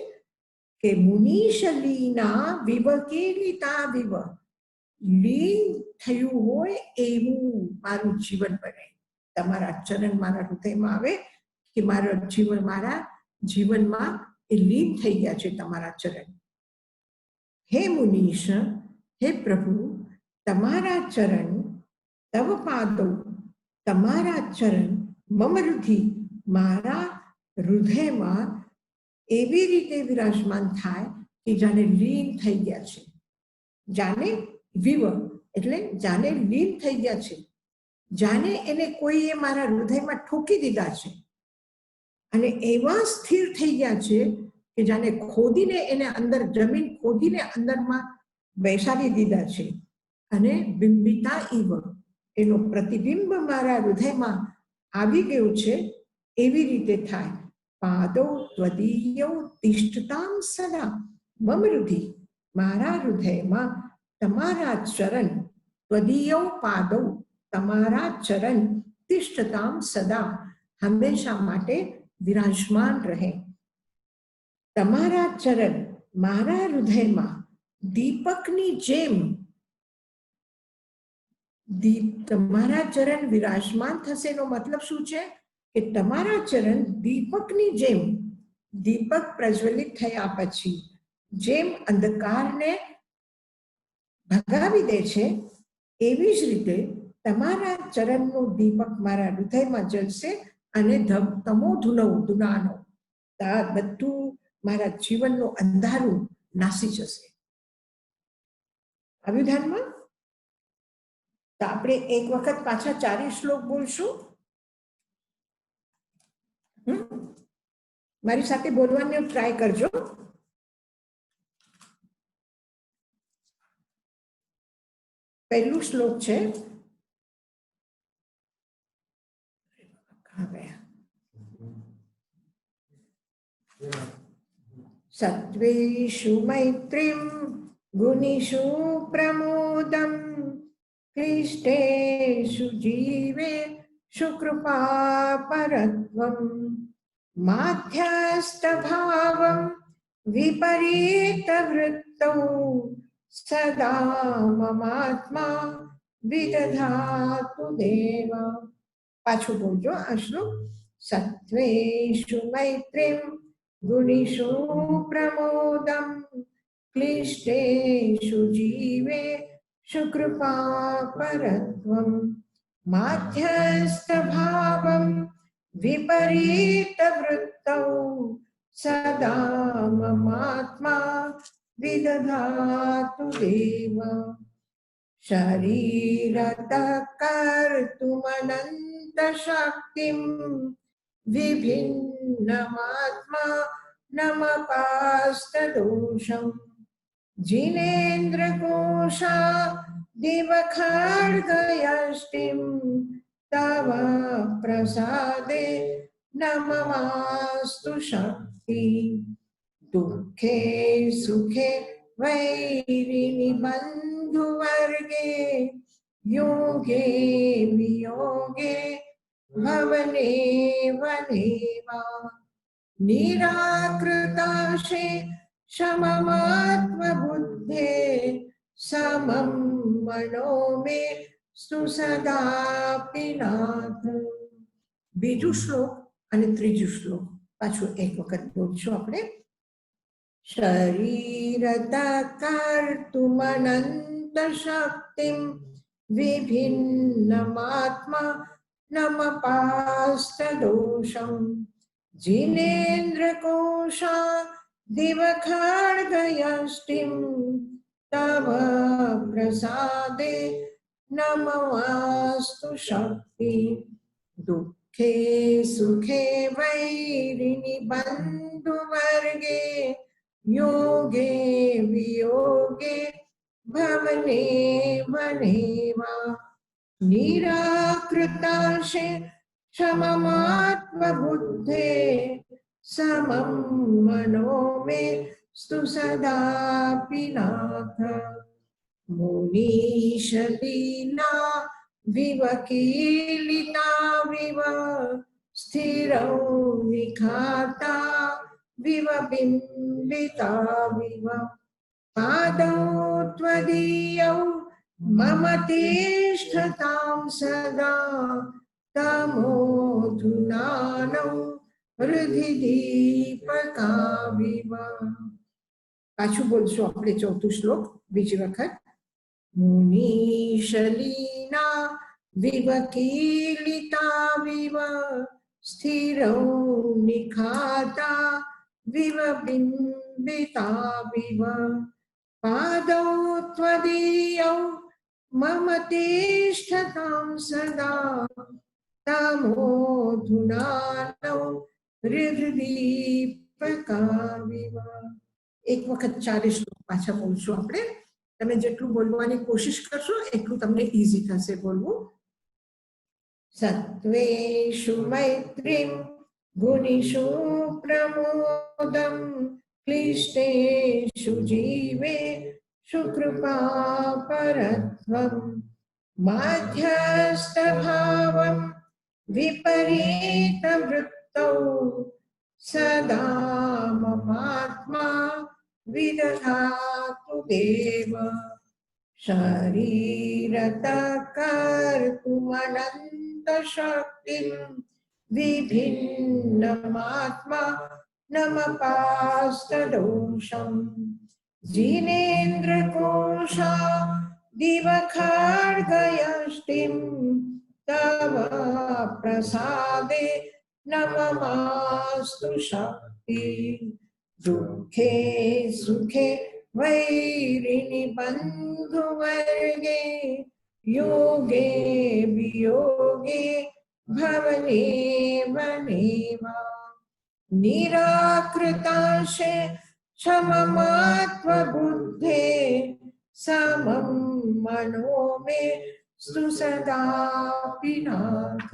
કે મુનીશ લીના વિવ કેલિતા વિવ, લીન થયું હોય એવું મારું જીવન બને. તમારા ચરણ મારા હૃદયમાં આવે કે મારા જીવનમાં એ લીન થઈ ગયા છે તમારા ચરણ. હે મુનીશ, હે પ્રભુ, તમારા ચરણ, તવ પાદો, તમારા ચરણ, મમ રુધિ, મારા હૃદયમાં એવી રીતે વિરાજમાન થાય કે જાણે લીન થઈ ગયા છે. જાણે વિવ એટલે જાણે લીન થઈ ગયા છે, જાણે એને કોઈએ મારા હૃદયમાં ઠોકી દીધા છે અને એવા સ્થિર થઈ ગયા છે કે જાણે ખોદીને એને અંદર, જમીન ખોદીને અંદરમાં બેસાડી દીધા છે. અને બિંબિતા ઇવ, એનો પ્રતિબિંબ મારા હૃદયમાં આવી ગયું છે. એવી રીતે થાય. પાદો ત્વદીયો તિષ્ઠતામ સદા મમ રુધિ, મારા હૃદયમાં તમારા ચરણ, ત્વદીયો પાદો, તમારા ચરણ, તિષ્ઠતામ સદા, હંમેશા માટે વિરાજમાન રહે. તમારા ચરણ મારા હૃદયમાં દીપકની જેમ, તમારા ચરણ વિરાજમાન થશે એનો મતલબ શું છે કે તમારા ચરણ દીપકની જેમ, દીપક પ્રજ્વલિત થયા પછી જેમ અંધકારને ભગાવી દે છે એવી જ રીતે તમારા ચરણનું દીપક મારા હૃદયમાં જલશે અને તમો ધુનાનો, બધું મારા જીવનનું અંધારું નાસી જશે. આવ્યું ધ્યાનમાં? તો આપણે એક વખત પાછા 4 શ્લોક બોલશું. મારી સાથે બોલવાનો ટ્રાય કરજો. પહેલું શ્લોક છે સત્વેષુ મૈત્રીમ ગુણીષુ પ્રમોદમ ક્લિષ્ટેષુ જીવેષુ કૃપાપરત્વમ માધ્યસ્થભાવમ વિપરીતવૃત્તૌ સદા મમાત્મા વિદધાતુ દેવ. પાછું બોલજો આ શ્લોક. સત્વેષુ મૈત્રીમ ગુણીષુ પ્રમોદમ ક્લિષ્ટેષુ જીવેષુ કૃપાપરત્વમ માધ્યસ્થભાવમ વિપરીતવૃત્તૌ સદા મમાત્મા વિદધાતુ દેવ. શરીરતઃ કર્તુમનંત શક્તિમ વિભિન્નમાત્મા નમપાસ્તદોષમ જીનેન્દ્રકોશા દિવખડ્ગયષ્ટિમ તવ પ્રસાદે નમવાસ્તુ શક્તિ. દુઃખે સુખે વૈરિણી બંધુવર્ગે યોગે વિયોગે ભવને વનેવા નિરાકૃતાશે સમમાત્મબુદ્ધે સમમ મનો મે સુસદાપિ નાથ. બીજું શ્લોક અને ત્રીજું શ્લોક પાછું એક વખત બોલશું આપણે. શરીરતઃ કર્તુમનંત શક્તિમ વિભિન્નમાત્મા નમપાસ્તદોષમ જીનેન્દ્રકોશા દિવખડ્ગયષ્ટિમ તવ પ્રસાદે નમવાસ્તુ શક્તિ. દુઃખે સુખે વૈરિણી બંધુવર્ગે યોગે વિયોગે ભવને વનેવા નિરાકૃતાશે સમમાત્મબુદ્ધે સમમ મનો મે સ્તુ સદાપિ નાથ. મુનીશલીના વિવકીલિતા વિવ સ્થિરૌ નિખાતા વિવ બિંબિતા વિવ પાદૌ ત્વદીયૌ મમ તિષ્ઠતાં સદા તમોધુનાનૌ હૃદિ દીપકાવિવ. પાછું બોલશું આપણે ચોથું શ્લોક બીજી વખત. મુનીશલીના વિવકીલિતા વિવ સ્થિરૌ નિખાતા વિવ બિંબિતા વિવ પાદૌ ત્વદીયૌ મમ તિષ્ઠતાં સદા તમોધુનાનૌ હૃદીપકાવિવ. એક વખત 4 શ્લોક પાછા બોલશું આપણે. તમે જેટલું બોલવાની કોશિશ કરશો એટલું તમને ઈઝી થશે બોલવું. સત્વેષુ મૈત્રીમ ગુણીષુ પ્રમોદમ ક્લિષ્ટેષુ જીવેષુ કૃપાપરત્વમ માધ્યસ્થભાવમ વિપરીતવૃત્તૌ સદા મમાત્મા વિદધાતુ દેવ. શરીરતઃ કર્તુમનંત શક્તિમ વિભિન્નમાત્મા નમપાસ્તદોષમ જીનેન્દ્રકોશા દિવખડ્ગયષ્ટિમ તવ પ્રસાદે નમવાસ્તુ શક્તિ. દુઃખે સુખે વૈરિણી બંધુવર્ગે યોગે વિયોગે ભવને વનેવા निराकृतांशे क्षममात्मबुद्धे समं मनो मे सदापि नाथ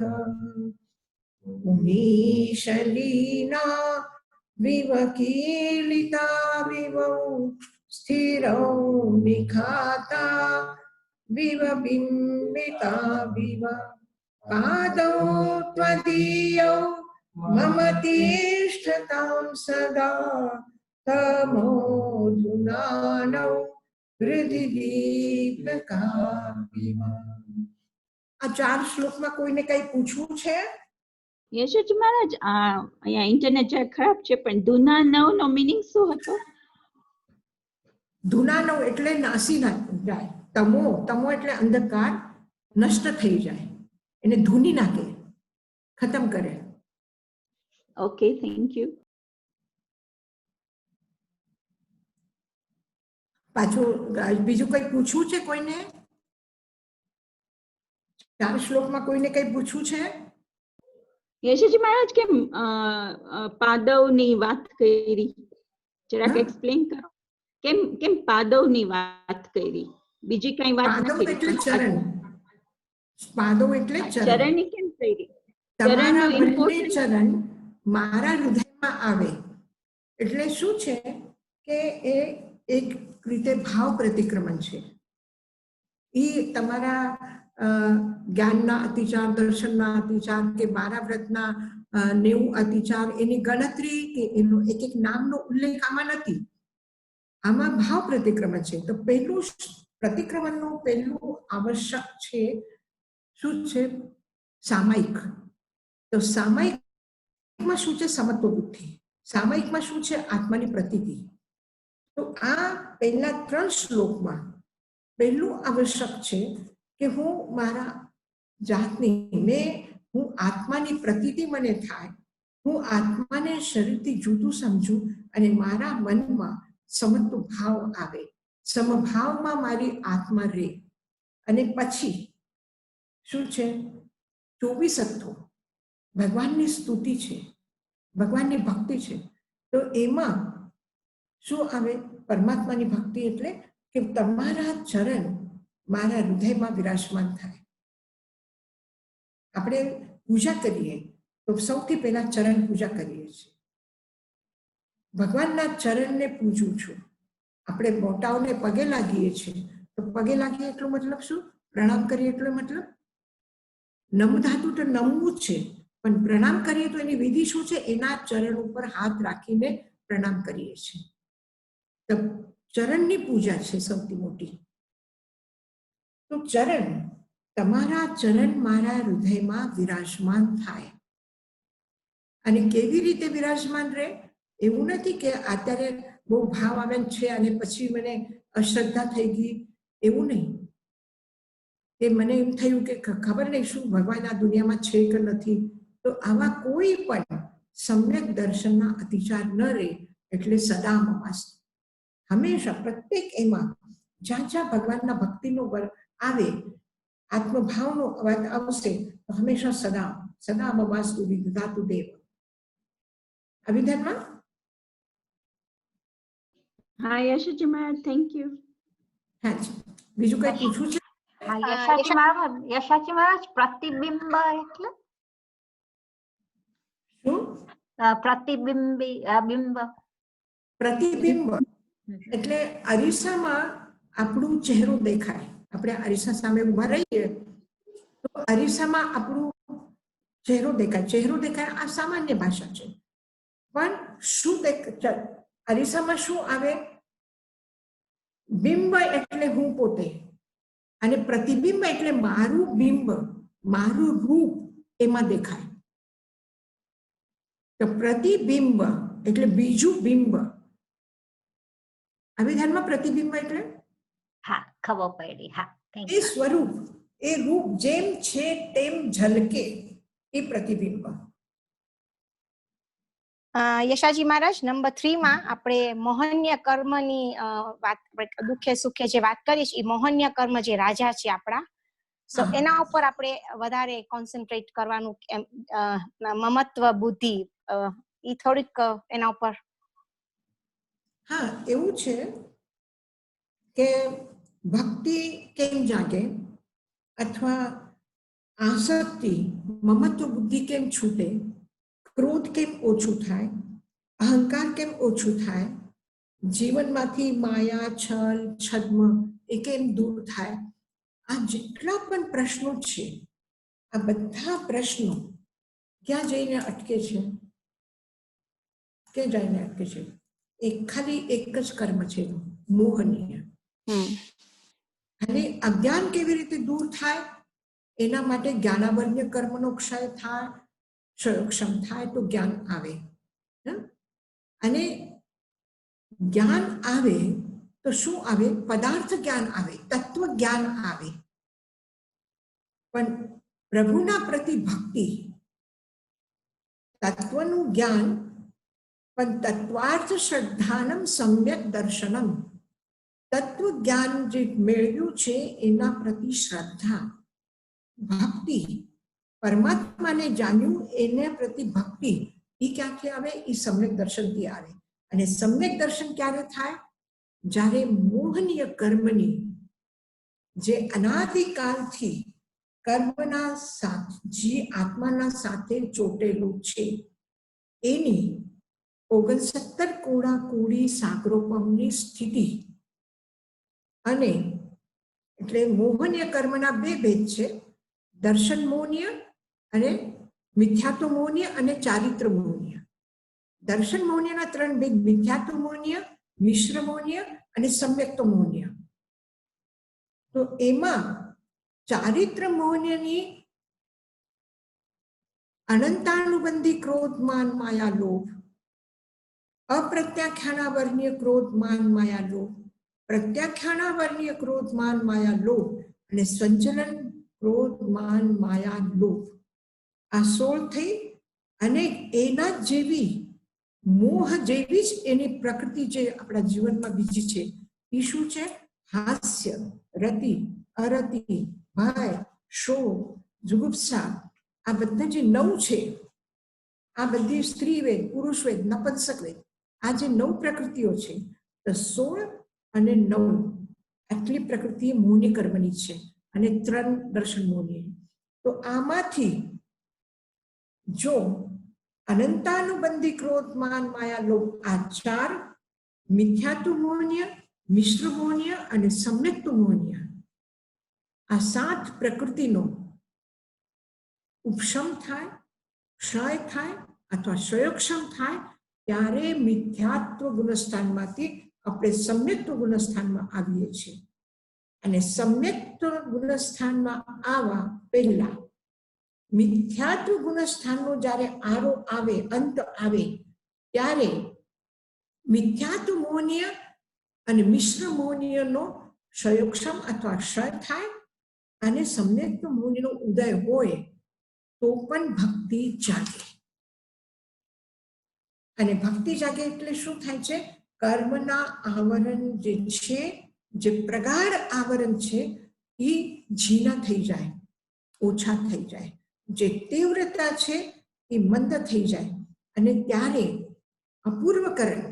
मुनीशलीना विवकीलिता विवौ स्थिरौ निखाता विव बिम्बिता विव पादौ त्वदीयौ मम तिष्ठतां सदा तमोधुनानौ हृदि दीपकाविव। આ ચાર શ્લોકમાં કોઈને કઈ પૂછવું છે? યશોજી મહારાજ, અહીંયા ઇન્ટરનેટ જરા ખરાબ છે, પણ ધુના નવ નો મીનિંગ શું હતો? ધુના નવ એટલે નાસી જાય. તમો, તમો એટલે અંધકાર, નષ્ટ થઈ જાય, એને ધૂની નાખે, ખતમ કરે. Okay, thank you. પાછું બીજું કઈ પૂછવું છે કોઈને? ચાર શ્લોકમાં કોઈને કઈ પૂછવું છે? યશોજી મહારાજ, કેમ પાદવની વાત કરી? જરાક એક્સપ્લેન કરો. કેમ કેમ પાદવની વાત કરી? બીજી કઈ વાત નથી? પાદવ એટલે ચરણ. પાદવ એટલે ચરણની કેમ કરી? તમારા બંને ચરણ મારા હૃદયમાં આવે એટલે શું છે કે એ એક રીતે ભાવ પ્રતિક્રમણ છે. એ તમારા જ્ઞાનના અતિચાર, દર્શનના અતિચાર કે બારા વ્રતના 90 અતિચાર, એની ગણતરી કે એનો એક એક નામનો ઉલ્લેખ આમાં નથી. આમાં ભાવ પ્રતિક્રમણ છે. તો પહેલું પ્રતિક્રમણનું પહેલું આવશ્યક છે શું છે? સામાયિક. તો સામાયિકમાં શું છે? સમત્વ બુદ્ધિ. સામાયિકમાં શું છે? આત્માની પ્રતીતિ. તો આ પહેલા 3 શ્લોકમાં પહેલું આવશ્યક છે કે હું મારા જાતની હું આત્માની પ્રતીતિ મને થાય, હું આત્માને શરીરથી જુદું સમજું અને મારા મનમાં સમત્વ ભાવ આવે, સમભાવમાં મારી આત્મા રહે. અને પછી શું છે? 24 તત્વો ભગવાનની સ્તુતિ છે, ભગવાનની ભક્તિ છે. તો એમાં શું આવે? પરમાત્માની ભક્તિ એટલે કે તમારા ચરણ મારા હૃદયમાં વિરાજમાન થાય. આપણે પૂજા કરીએ તો સૌથી પહેલા ચરણ પૂજા કરીએ છીએ. ભગવાનના ચરણને પૂજું છું. આપણે મોટાઓને પગે લાગીએ છીએ તો પગે લાગીએ એટલો મતલબ શું? પ્રણામ કરીએ એટલો મતલબ નમ ધાતુ તો નમવું જ છે, પણ પ્રણામ કરીએ તો એની વિધિ શું છે? એના ચરણ ઉપર હાથ રાખીને પ્રણામ કરીએ છીએ. તો ચરણની પૂજા છે સૌથી મોટી. તો ચરણ, તમારા ચરણ મારા હૃદયમાં વિરાજમાન થાય. અને કેવી રીતે વિરાજમાન રહે? એવું નથી કે અત્યારે બહુ ભાવ આવે છે અને પછી મને અશ્રદ્ધા થઈ ગઈ, એવું નહીં. કે મને એમ થયું કે ખબર નહીં શું ભગવાન આ દુનિયામાં છે કે નથી. તો આવા કોઈ પણ સમ્યક દર્શનના અતિચાર ન રહે. એટલે સદા મમાસ્, હંમેશા પ્રત્યેક એમાં જ્યાં જ્યાં ભગવાનના ભક્તિનો આવે, આત્મભાવનો વાત આવશે તો હંમેશા સદા સદા મમાસ્તુ વિદધાતુ દેવ. આ વિધાનમાં હા યશોજી મહારાજ, થેન્ક યુ. હા જી, બીજું કઈ પૂછવું છે? યશાજી મહારાજ, પ્રતિબિંબ એટલે શું? બિંબ. પ્રતિબિંબ એટલે અરીસામાં આપણું ચહેરો દેખાય. આપણે અરીસા સામે ઉભા રહીએ તો અરીસામાં આપણું ચહેરો દેખાય. ચહેરો દેખાય આ સામાન્ય ભાષા છે. પણ શું અરીસામાં શું આવે? બિંબ એટલે હું પોતે, અને પ્રતિબિંબ એટલે મારું બિંબ, મારું રૂપ એમાં દેખાય. તો પ્રતિબિંબ એટલે બીજું બિંબ. આ વિધાનમાં પ્રતિબિંબ એટલે હા, ખબર પડી. હા, એ સ્વરૂપ, એ રૂપ જેમ છે તેમ ઝલકે, એ પ્રતિબિંબ. યશાજી મહારાજ, નંબર 3 માં આપણે મોહન્ય કર્મની વાત, દુઃખે સુખે જે વાત કરી છે, એ મોહન્ય કર્મ જે રાજા છે આપણા, એના ઉપર આપણે વધારે કોન્સન્ટ્રેટ કરવાનું. મમત્વ બુદ્ધિ ઈ થોડીક એના ઉપર. હા, એવું છે કે ભક્તિ કેમ જાગે અથવા આસક્તિ મમત્વ બુદ્ધિ કેમ છૂટે, ક્રોધ કેમ ઓછું થાય, અહંકાર કેમ ઓછું થાય, જીવનમાંથી માયા છલ છદ્મ એ કેમ દૂર થાય. આ જેટલા પણ પ્રશ્નો છે, આ બધા પ્રશ્નો ક્યાં જઈને અટકે છે? કે જઈને અટકે છે? ખાલી એક જ કર્મ છે, મોહનીય. ખાલી અજ્ઞાન કેવી રીતે દૂર થાય એના માટે જ્ઞાનાવર્ણ્ય કર્મનો ક્ષય થાય, ક્ષમ થાય તો જ્ઞાન આવે. અને જ્ઞાન આવે તો શું આવે? પદાર્થ જ્ઞાન આવે, તત્વ જ્ઞાન આવે. પણ પ્રભુના પ્રતિ ભક્તિ, તત્વનું જ્ઞાન, પણ તત્વાર્થ શ્રદ્ધાનમ સમ્યક દર્શનમ, તત્વ જ્ઞાન જે મેળવ્યું છે એના પ્રતિ શ્રદ્ધા, ભક્તિ, પરમાત્માને જાણ્યું એના પ્રતિ ભક્તિ, એ ક્યાંથી આવે? એ સમ્યક દર્શનથી આવે. અને સમ્યક દર્શન ક્યારે થાય? જ્યારે મોહનીય કર્મની જે અનાદિકાલથી કર્મના સાથે, જે આત્માના સાથે ચોટેલું છે, એની 69 કોડા કુડી સાગરોપમની સ્થિતિ. અને એટલે મોહનીય કર્મના બે ભેદ છે, દર્શન મોહનીય અને મિથ્યાત્વ મોહનીય અને ચારિત્ર મોહનીય. દર્શન મોહનીયના 3 ભેદ: મિથ્યાત્વ મોહનીય, મિશ્ર મોહનીય અને સમ્યક્ત મોહનીય. તો એમાં ચારિત્ર મોહનીયની અનંતાનુબંધી ક્રોધ માન માયા લોભ, અપ્રત્યાખ્યાનાવર્ણ્ય ક્રોધ માન માયા લોભ, પ્રત્યાખ્યાનાવર્ણ્ય ક્રોધ માન માયા લોભ અને સંચલન ક્રોધ માન માયા લોભ, આ 16 થઈ. અને એના જેવી મોહ જેવી જ એની પ્રકૃતિ જે આપણા જીવનમાં બીજી છે, એ શું છે? હાસ્ય, રતિ, અરતિ, ભય, શોક, જુગુપ્સા. આ બધા જે 9 છે, આ બધી સ્ત્રી વેદ, પુરુષ વેદ, નપુંસક વેદ, આ જે 9 પ્રકૃતિઓ છે, તો 16 અને 9 આટલી પ્રકૃતિ મોહની કર્મની છે, અને 3 દર્શન મોહની. તો આમાંથી જો અનંતાનુબંધી ક્રોધ માન માયા લોભ, આ 4 મિથ્યાત્વ મોહનીય, મિશ્ર મોહનીય અને સમ્યક્ત મોહનીય, આ 7 પ્રકૃતિનો ઉપશમ થાય, ક્ષય થાય અથવા ક્ષયોક્ષમ થાય, ત્યારે મિથ્યાત્વ ગુણસ્થાનમાંથી આપણે સમ્યક્ત ગુણસ્થાનમાં આવીએ છીએ. અને સમ્યક્ત ગુણસ્થાનમાં આવવા પહેલા મિથ્યાત્વ ગુણસ્થાનનો જ્યારે આરો આવે, અંત આવે, ત્યારે મિથ્યાત્વ મોહનીય અને મિશ્ર મોહનીયનો ક્ષયોક્ષમ અથવા ક્ષય થાય, અને સમ્યક્ત મોહનીયનો ઉદય હોય તો પણ ભક્તિ જાગે. અને ભક્તિ જાગે એટલે શું થાય છે? કર્મના આવરણ જે છે, જે પ્રગાઢ આવરણ છે, એ ઝીણા થઈ જાય, ઓછા થઈ જાય. જે તીવ્રતા છે એ મંદ થઈ જાય. અને ત્યારે અપૂર્વકરણ,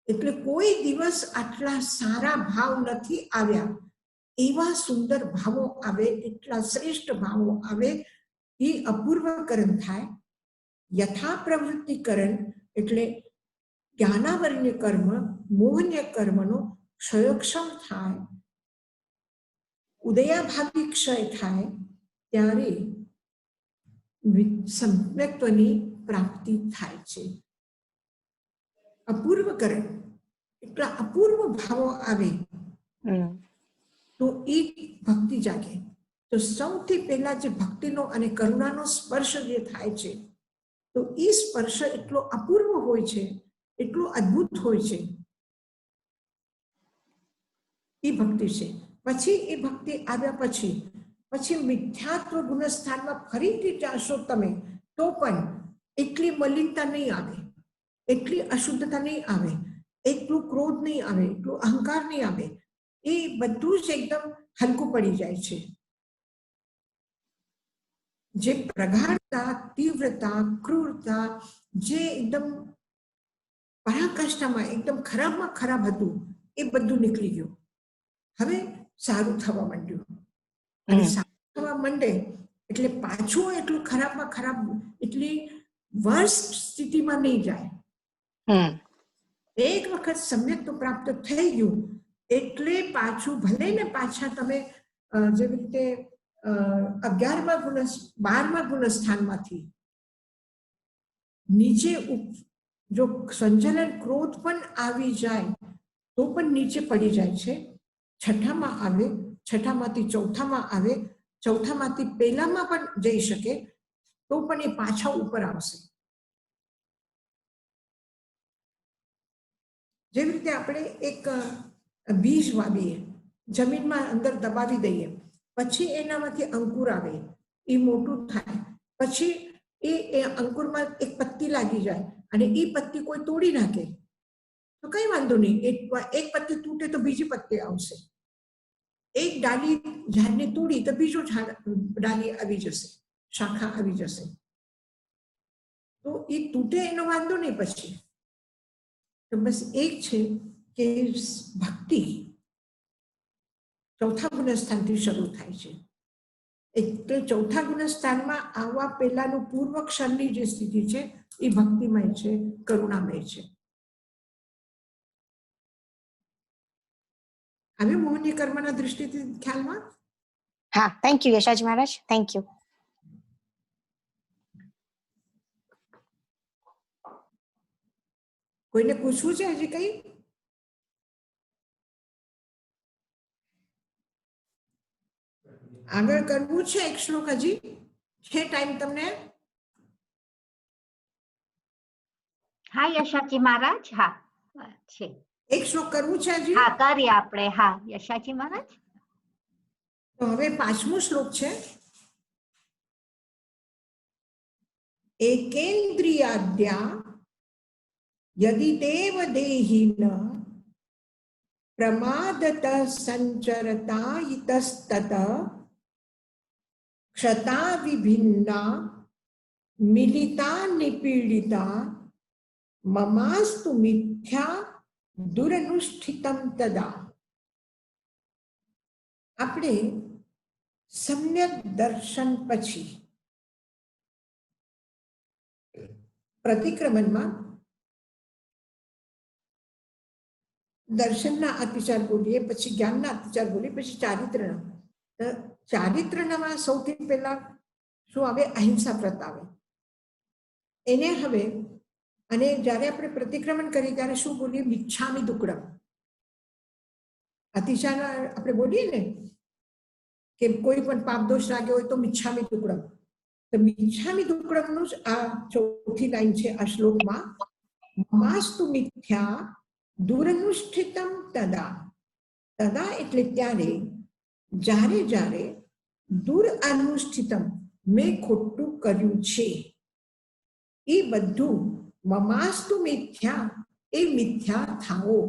એટલે કોઈ દિવસ આટલા સારા ભાવ નથી આવ્યા, એવા સુંદર ભાવો આવે, એટલા શ્રેષ્ઠ ભાવો આવે, એ અપૂર્વકરણ થાય. યથા પ્રવૃત્તિકરણ એટલે જ્ઞાનાવર્ણ્ય કર્મ, મોહનીય કર્મનો ક્ષયોક્ષમ થાય, ઉદયાભાવી ક્ષય થાય, ત્યારે સમ્યક્ત્વની પ્રાપ્તિ થાય છે. અપૂર્વકરણ એટલા અપૂર્વ ભાવો આવે તો એ ભક્તિ જાગે. તો સૌથી પહેલા જે ભક્તિનો અને કરુણાનો સ્પર્શ જે થાય છે, તો એ સ્પર્શ એટલો અપૂર્વ હોય છે, એટલો અદ્ભુત હોય છે, એ ભક્તિ છે. પછી એ ભક્તિ આવ્યા પછી મિથ્યાત્વ ગુણસ્થાનમાં ફરીથી જાશો તમે, તો પણ એટલી મલિનતા નહીં આવે, એટલી અશુદ્ધતા નહીં આવે, એટલું ક્રોધ નહીં આવે, એટલું અહંકાર નહીં આવે. એ બધું જ એકદમ હલકું પડી જાય છે. જે પ્રગાઢતા, તીવ્રતા, ક્રૂરતા, જે એકદમ પરાકાષ્ઠામાં એકદમ ખરાબમાં ખરાબ હતું એ બધું નીકળી ગયું. હવે સારું થવા માંડ્યું. અને સારું થવા માંડે એટલે પાછું એટલું ખરાબમાં ખરાબ એટલી વર્સ્ટ સ્થિતિમાં નહીં જાય. એક વખત સમ્યક પ્રાપ્ત થઈ ગયું એટલે પાછું ભલે ને પાછા તમે જેવી રીતે 11મા ગુણ 12મા ગુણ સ્થાનમાંથી નીચે જો સંજલન ક્રોધ પણ આવી જાય તો પણ નીચે પડી જાય છે. છઠ્ઠામાં આવે, છઠ્ઠામાંથી ચોથામાં આવે, ચોથામાંથી પહેલામાં પણ જઈ શકે તો પણ એ પાછા ઉપર આવશે. જેવી રીતે આપણે એક બીજ વાવીએ, જમીનમાં અંદર દબાવી દઈએ, પછી એનામાંથી અંકુર આવે, એ મોટું થાય, પછી એ અંકુરમાં એક પત્તી લાગી જાય અને એ પત્તી કોઈ તોડી નાખે તો કઈ વાંધો નહીં, એક પત્તી તૂટે તો બીજી પત્તી આવશે. એક ડાલી ઝાડને તોડી તો બીજો ડાલી આવી જશે, શાખા આવી જશે. તો એ તૂટે એનો વાંધો નહીં. પછી તો બસ એક છે કે ભક્તિ ચોથા ગુણસ્થાનથી શરૂ થાય છે. એટલે ચોથા ગુણસ્થાનમાં આવવા પહેલાનું પૂર્વ ક્ષણની જે સ્થિતિ છે એ ભક્તિમય છે, કરુણામય છે. હવે મોહનીય કર્મના દૃષ્ટિથી ખ્યાલમાં? હા, થેન્ક યુ યશાજી મહારાજ, થેન્ક યુ. કોઈને પૂછવું છે હજી કઈ? આગળ કરવું છે એક શ્લોક? હજી છે ટાઈમ તમને? હા યશાજી મહારાજ, હા છે. એક શ્લોક કરવું છે હજી? હા કરીએ આપણે. હા યશાજી મહારાજ. તો હવે 5મો શ્લોક છે. એકેન્દ્રિયાદ્યા યદિ દેવ દેહિન પ્રમાદત સંચરતા ઇતસ્તત ક્ષતા વિભિન્ના મિલિતા નિપીડિતા મમાસ્તુ મિથ્યા દુરનુષ્ઠિતમ તદા. આપણે સમ્યક દર્શન પછી પ્રતિક્રમણમાં દર્શનના અતિચાર બોલીએ, પછી જ્ઞાનના અતિચાર બોલીએ, પછી ચારિત્રના. ચારિત્રમાં સૌથી પહેલા શું આવે? અહિંસા વ્રત આવે. એને હવે અને જ્યારે આપણે પ્રતિક્રમણ કરીએ ત્યારે શું બોલીએ? મિચ્છામિ દુક્કડમ. અતિચાર આપણે બોલીએ ને કે કોઈ પણ પાપ દોષ લાગ્યો હોય તો મિચ્છામિ દુક્કડમ. તો મિચ્છામિ દુક્કડમનું જ આ ચોથી લાઈન છે આ શ્લોકમાં. માસ્તુ મિથ્યા દુરનુષ્ઠિતમ તદા. તદા એટલે ત્યારે, જ્યારે જ્યારે દૂર અનુષ્ઠિતમ મેં ખોટું કર્યું છે એ બધું મમાસ્તુ મિથ્યા એ મિથ્યા થાઓ.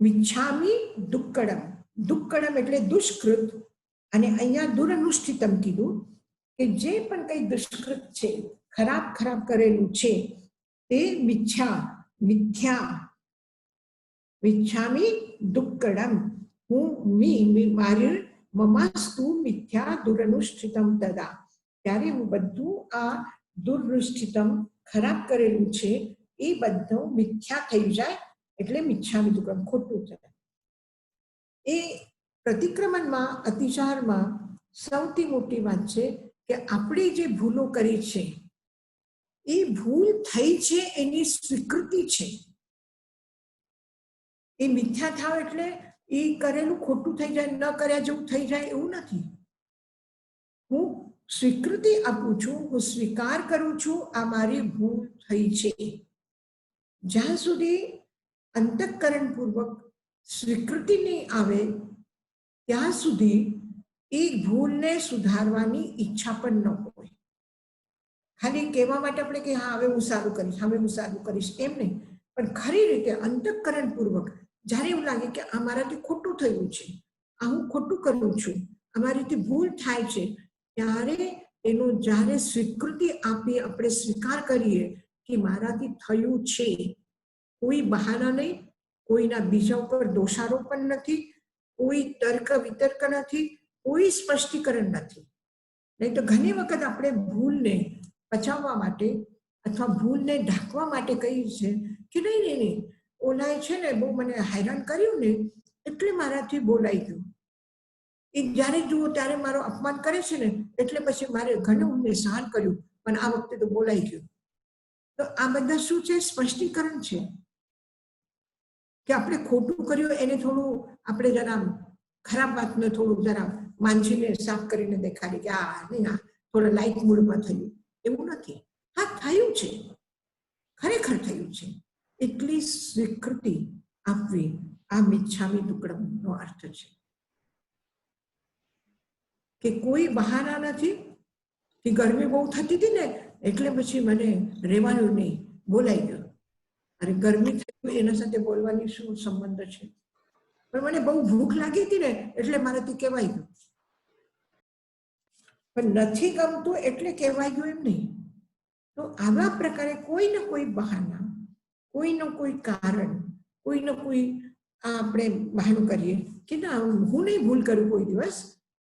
મિચ્છામિ દુક્કડમ. દુક્કડમ એટલે દુષ્કૃત, અને અહીંયા દુરનુષ્ઠિતમ કીધું કે જે પણ કઈ દુષ્કૃત છે, ખરાબ ખરાબ કરેલું છે તે મિથ્યા. મિચ્છામિ દુક્કડમ. હું મારી મમાસ્તુ મિથ્યા દુરનુષ્ઠિતમ તદા. ત્યારે હું બધું આ દુરનુષ્ઠિતમ ખરાબ કરેલું છે એ બધું મિથ્યા થઈ જાય, એટલે મિચ્છામિ દુક્કડમ ખોટું થાય. એ પ્રતિક્રમણમાં અતિચારમાં સૌથી મોટી વાત છે કે આપણે જે ભૂલો કરી છે એ ભૂલ થઈ છે એની સ્વીકૃતિ છે. એ મિથ્યા થાવ એટલે એ કરેલું ખોટું થઈ જાય, ન કર્યા જેવું થઈ જાય એવું નથી. હું સ્વીકૃતિ આપું છું, હું સ્વીકાર કરું છું આ મારી ભૂલ થઈ છે. જ્યાં સુધી અંતઃકરણપૂર્વક સ્વીકૃતિ નહીં આવે ત્યાં સુધી એ ભૂલને સુધારવાની ઈચ્છા પણ ન હોય. ખાલી કહેવા માટે આપણે કે હા હવે હું સારું કરીશ, હવે હું સારું કરીશ, એમ નહીં. પણ ખરી રીતે અંતઃકરણપૂર્વક જ્યારે એવું લાગે કે આ મારાથી ખોટું થયું છે, આ હું ખોટું કરું છું, અમારીથી ભૂલ થાય છે, ત્યારે એનું જ્યારે સ્વીકૃતિ આપી, આપણે સ્વીકાર કરીએ કે મારાથી થયું છે, કોઈ બહાના નહીં, કોઈના બીજા ઉપર દોષારોપણ નથી, કોઈ તર્ક વિતર્ક નથી, કોઈ સ્પષ્ટીકરણ નથી. નહીં તો ઘણી વખત આપણે ભૂલને બચાવવા માટે અથવા ભૂલને ઢાંકવા માટે કહીએ છે કે નહીં નહીં નહીં, ઓલાએ છે ને બહુ મને હેરાન કર્યું ને એટલે મારાથી બોલાઈ ગયું. એ જ્યારે જુઓ ત્યારે મારો અપમાન કરે છે ને એટલે પછી મારે ઘણું મેં સહન કર્યું, પણ આ વખતે તો બોલાઈ ગયું. તો આ બધા શું છે? સ્પષ્ટીકરણ છે કે આપણે ખોટું કર્યું એને થોડું આપણે જરા ખરાબ વાતને થોડું જરા માંજીને સાફ કરીને દેખાડી કે આ નહીં, આ થોડા લાઇટ મૂડમાં થયું, એવું નથી. હા, થયું છે, ખરેખર થયું છે, એટલી સ્વીકૃતિ આપવી આ મિચ્છામી દુક્કડમનો અર્થ છે. કે કોઈ બહાના નથી કે ગરમી બહુ થતી હતી ને એટલે પછી મને રહેવાનું નહીં, બોલાઈ ગયો. અરે ગરમી થઈ એના સાથે બોલવાની શું સંબંધ છે? પણ મને બહુ ભૂખ લાગી હતી ને એટલે મારાથી કહેવાય ગયું. પણ નથી ગમતું એટલે કહેવાય ગયું એમ નહીં. તો આવા પ્રકારે કોઈ ને કોઈ બહાના, કોઈનું કોઈ કારણ, કોઈને કોઈ આપણે બહાનું કરીએ કે ના હું નહીં ભૂલ કરું કોઈ દિવસ,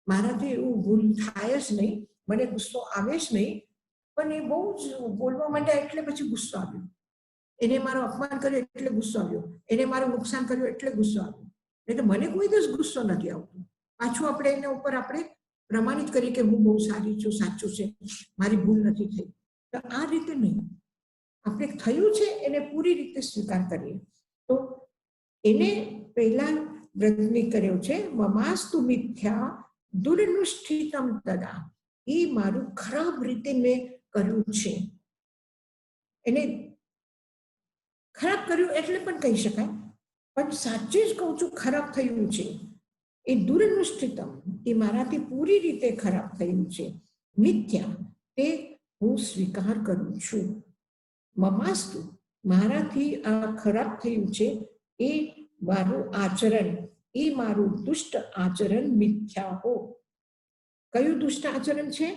મારાથી એવું ભૂલ થાય જ નહીં, મને ગુસ્સો આવે જ નહીં, પણ એ બહુ જ બોલવા માંડ્યા એટલે પછી ગુસ્સો આવ્યો. એને મારું અપમાન કર્યું એટલે ગુસ્સો આવ્યો, એને મારું નુકસાન કર્યું એટલે ગુસ્સો આવ્યો. એટલે મને કોઈ દિવસ ગુસ્સો નથી આવતો. પાછું આપણે એના ઉપર આપણે પ્રમાણિત કરીએ કે હું બહુ સારી છું, સાચું છે, મારી ભૂલ નથી થઈ. તો આ રીતે નહીં, આપણે થયું છે એને પૂરી રીતે સ્વીકાર કરીએ. તો એને પહેલા વ્રતની કર્યો છે મમાસ્તુ મિથ્યા દુરનુષ્ઠિતમ તદા, એ મારું ખરાબ રીતે મેં કર્યું છે. એને ખરાબ કર્યું એટલે પણ કહી શકાય, પણ સાચે જ કહું છું ખરાબ થયું છે. એ દુરનુષ્ઠિતમ, એ મારાથી પૂરી રીતે ખરાબ થયું છે. મિથ્યા, તે હું સ્વીકાર કરું છું. મમાસ્તુ, મારાથી આ ખરાબ થયું છે, એ મારું આચરણ, એ મારું દુષ્ટ આચરણ મિથ્યા હો. કયું દુષ્ટ આચરણ છે?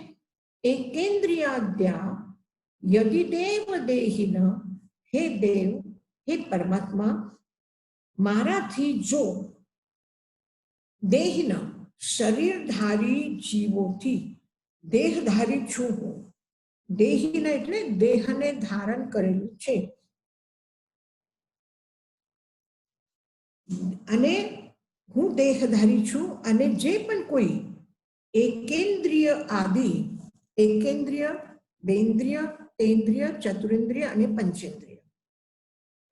એકેન્દ્રિયાદ્યા યદિ દેવ દેહિન, હે દેવ, હે પરમાત્મા, મારાથી જો દેહિન શરીરધારી જીવોથી, દેહધારી છું હું, દેહિન એટલે દેહને ધારણ કરેલું છે, અને હું દેહધારી છું, અને જે પણ કોઈ એકેન્દ્રિય આદિ, એકેન્દ્રિય, બેન્દ્રિય, તેન્દ્રિય, ચતુરેન્દ્રિય અને પંચેન્દ્રિય,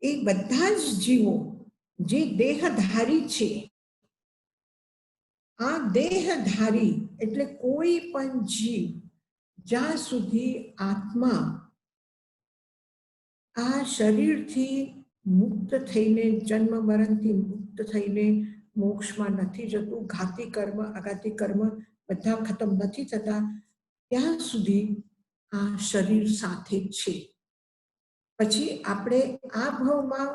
એ બધા જ જીવો જે દેહધારી છે, આ દેહધારી એટલે કોઈ પણ જીવ જ્યાં સુધી આત્મા આ શરીરથી મુક્ત થઈને, જન્મ મરણથી મુક્ત થઈને મોક્ષમાં નથી જતું, ઘાતી કર્મ અઘાતી કર્મ બધા ખતમ નથી થતા, ત્યાં સુધી આ શરીર સાથે છે. પછી આપણે આ ભાવમાં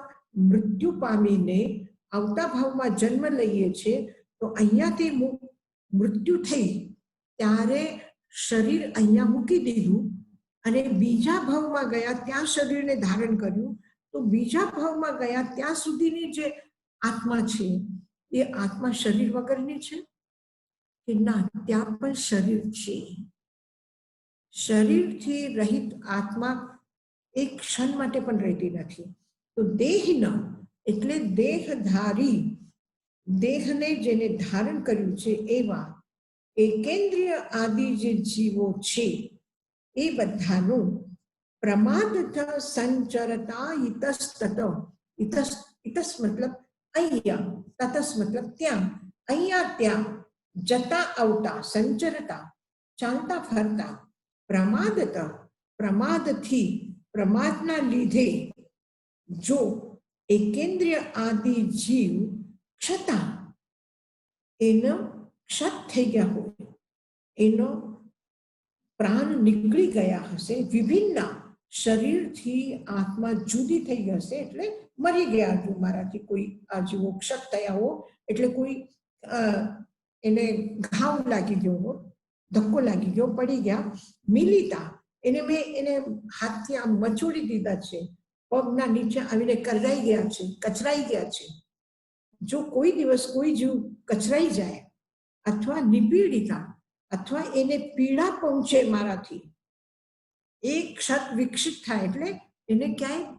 મૃત્યુ પામીને આવતા ભાવમાં જન્મ લઈએ છીએ. તો અહીંયાથી મૃત્યુ થઈ ત્યારે શરીર અહીંયા મૂકી દીધું અને બીજા ભાવમાં ગયા, ત્યાં શરીરને ધારણ કર્યું. તો બીજા ભાવમાં ગયા ત્યાં સુધીની જે આત્મા છે એ આત્મા શરીર વગરની છે કે ના? ત્યાં પણ શરીર છે. શરીરથી રહિત આત્મા એક ક્ષણ માટે પણ રહેતી નથી. તો દેહન એટલે દેહધારી, દેહને જેને ધારણ કર્યું છે એવા એકેન્દ્રિય આદિ જે જીવો છે એ બધાનું પ્રમાદથ સંચરતા ઇતસ્તત, ઇતસ મતલબ અહીંયા, તતસ મતલબ ત્યાં, અહીંયા ત્યાં જતા આવતા, સંચરતા ચાલતા ફરતા, પ્રમાદત પ્રમાદથી, પ્રમાદના લીધે જો એકેન્દ્રિય આદિ જીવ ક્ષતા, એનો ક્ષત થઈ ગયા હોય, એનો પ્રાણ નીકળી ગયા હશે, વિભિન્ન શરીરથી આત્મા જુદી થઈ હશે એટલે મરી ગયા. જો મારાથી કોઈ આ જીવો ક્ષત થયા હો એટલે કોઈ એને ઘાવ લાગી ગયો હો, ધક્કો લાગી ગયો, પડી ગયા. મિલિતા એને મેં એને હાથથી આમ મચોડી દીધા છે, પગના નીચે આવીને કરડાઈ ગયા છે, કચરાઈ ગયા છે. જો કોઈ દિવસ કોઈ જીવ કચરાઈ જાય અથવા નિપીડિતા અથવા એને પીડા પહોંચે મારાથી, એ ક્ષત વિકસિત થાય એટલે એને ક્યાંય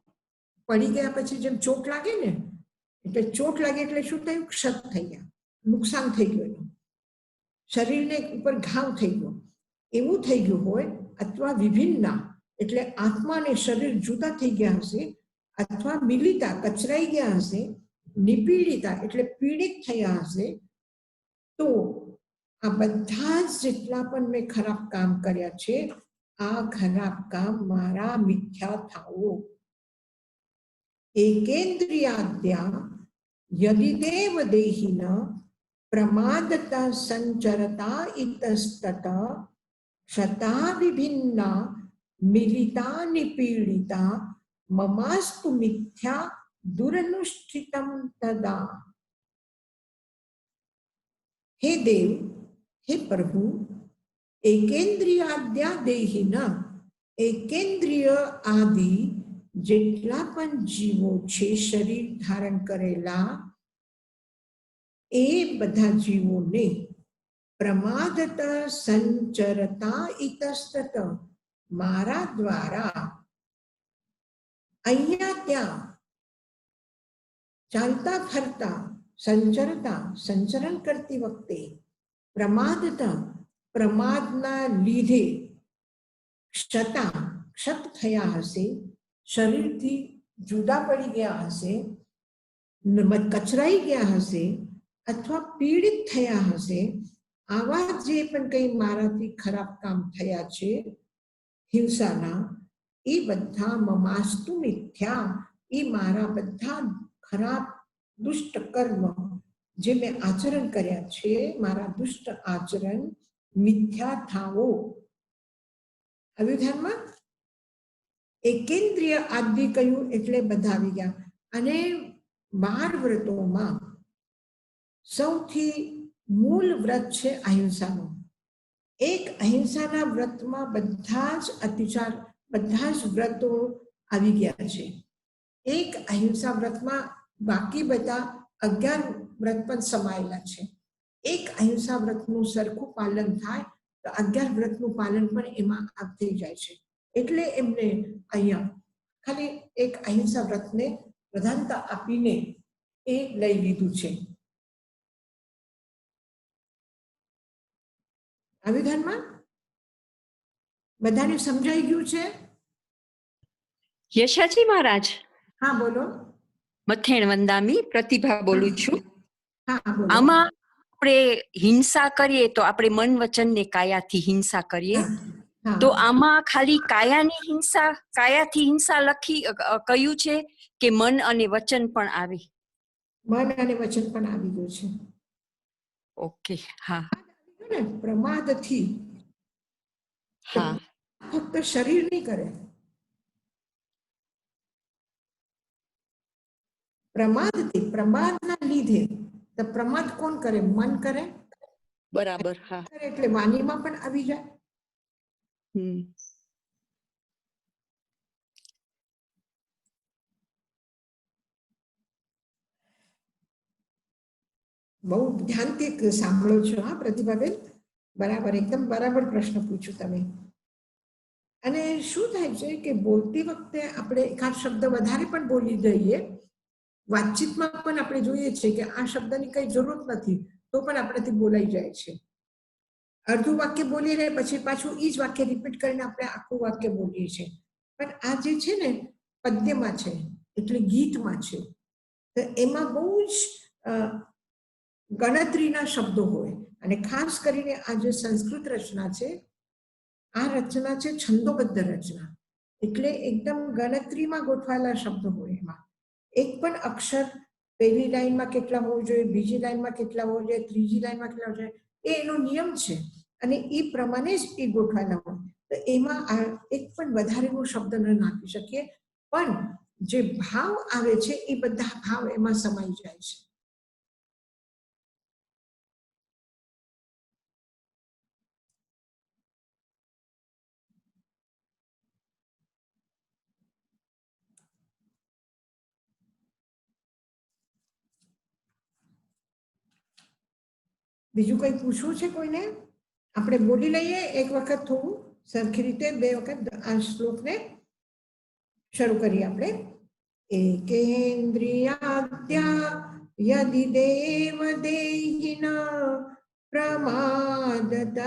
પડી ગયા પછી જેમ ચોટ લાગે ને, એટલે ચોટ લાગે એટલે શું થયું? ક્ષત થઈ ગયા, નુકસાન થઈ ગયું, એનું શરીરને ઉપર ઘાવ થઈ ગયો, એવું થઈ ગયું હોય. અથવા વિભિન્ના એટલે આત્મા અને શરીર જુદા થઈ ગયા હશે, અથવા મિલિતા કચરાઈ ગયા હશે, નિપીડિતા એટલે પીડિત થયા હશે, તો આ બધા જ જેટલા પણ મેં ખરાબ કામ કર્યા છે, આ ખરાબ કામ મારા મિથ્યા થાઓ. એકેન્દ્રિયાદ્યા યદિ દેવ દેહિન પ્રમાદતા સંચરતા ઇતસ્તત ક્ષતા વિભિન્ના મિલિતા નિપીડિતા મમાસ્તુ મિથ્યા દુરનુષ્ઠિતમ તદા. હે દેવ, હે પ્રભુ, એકેન્દ્રિયાદ્યા દેહિન એકેન્દ્રિય આદિ જેટલા પણ જીવો છે શરીર ધારણ કરેલા, એ બધા જીવોને પ્રમાદત સંચરતા ઇતસ્તત મારા દ્વારા અહીંયા ત્યાં ચાલતા ફરતા સંચરતા સંચરણ કરતી વખતે, પ્રમાદતા પ્રમાદના લીધે ક્ષતા ક્ષત થયા હશે, શરીરથી જુદા પડી ગયા હશે, કચરાઈ ગયા હશે અથવા પીડિત થયા હશે, આવા જે પણ કંઈ મારાથી ખરાબ કામ થયા છે હિંસાના, એ બધા મમાસ્તુ મિથ્યા, એ મારા બધા ખરાબ દુષ્ટ કર્મ જે મેં આચરણ કર્યા છે, મારા દુષ્ટ આચરણ મિથ્યા થાઓ. આવ્યું ધ્યાનમાં? એકેન્દ્રિય આદિ કહ્યું એટલે બધા આવી ગયા. અને 12 વ્રતોમાં સૌથી મૂળ વ્રત છે અહિંસાનું. એક અહિંસાના વ્રતમાં બધા જ અતિચાર, બધા જ વ્રતો આવી ગયા છે. એક અહિંસા વ્રતમાં બાકી બધા 11 વ્રત પણ સમાયેલા છે. એક અહિંસા વ્રતનું સરખું પાલન થાય તો 11 વ્રતનું પાલન પણ એમાં થઈ જાય છે. એટલે એમને અહીંયા ખાલી એક અહિંસા વ્રતને પ્રધાનતા આપીને એ લઈ લીધું છે. આ વિધાનમાં બધાને સમજાઈ ગયું છે? યશાજી મહારાજ, હા બોલો. મથેણ વંદામી પ્રતિભા બોલું છું. હા બોલો. આમાં આપણે હિંસા કરીએ તો આપણે મન વચન ને કાયાથી હિંસા કરીએ, હા. તો આમાં ખાલી કાયાની હિંસા, કાયાથી હિંસા લખી કયું છે કે મન અને વચન પણ આવે? મન અને વચન પણ આવી ગયું છે. ઓકે, હા ને પ્રમાદથી, હા ફક્ત શરીર નહીં કરે, પ્રમાદથી, પ્રમાદના લીધે. તો પ્રમાદ કોણ કરે? મન કરે. બરાબર, હા. કરે એટલે વાણીમાં પણ આવી જાય. બહુ ધ્યાનથી સાંભળો છો હા પ્રતિભાબેન, બરાબર, એકદમ બરાબર પ્રશ્ન પૂછ્યું તમે. અને શું થાય છે કે બોલતી વખતે આપણે એકાદ શબ્દ વધારે પણ બોલી જઈએ, વાતચીતમાં પણ આપણે જોઈએ છીએ કે આ શબ્દની કઈ જરૂરત નથી તો પણ આપણાથી બોલાઈ જાય છે. અડધું વાક્ય બોલી રહે પછી પાછું એ જ વાક્ય રિપીટ કરીને આપણે આખું વાક્ય બોલીએ છીએ. પણ આ જે છે ને પદ્યમાં છે એટલે ગીતમાં છે, તો એમાં બહુ જ ગણતરીના શબ્દો હોય. અને ખાસ કરીને આ જે સંસ્કૃત રચના છે, આ રચના છે છંદોબદ્ધ રચના, એટલે એકદમ ગણતરીમાં ગોઠવાયેલા શબ્દો હોય. એમાં એક પણ અક્ષર પહેલી લાઈનમાં કેટલા હોવું જોઈએ, બીજી લાઈનમાં કેટલા હોવું જોઈએ, ત્રીજી લાઈનમાં કેટલા હોવું જોઈએ, એ એનો નિયમ છે અને એ પ્રમાણે જ એ ગોઠવાયેલા હોય. તો એમાં એક પણ વધારેનો શબ્દ ન નાખી શકીએ, પણ જે ભાવ આવે છે એ બધા ભાવ એમાં સમાઈ જાય છે. બીજું કંઈ પૂછવું છે કોઈને? આપણે બોલી લઈએ એક વખત થોડું સરખી રીતે, 2 વખત આ શ્લોકને શરૂ કરીએ આપણે. એકેન્દ્રિયાદ્યા યદિ દેવ દેહિન પ્રમાદત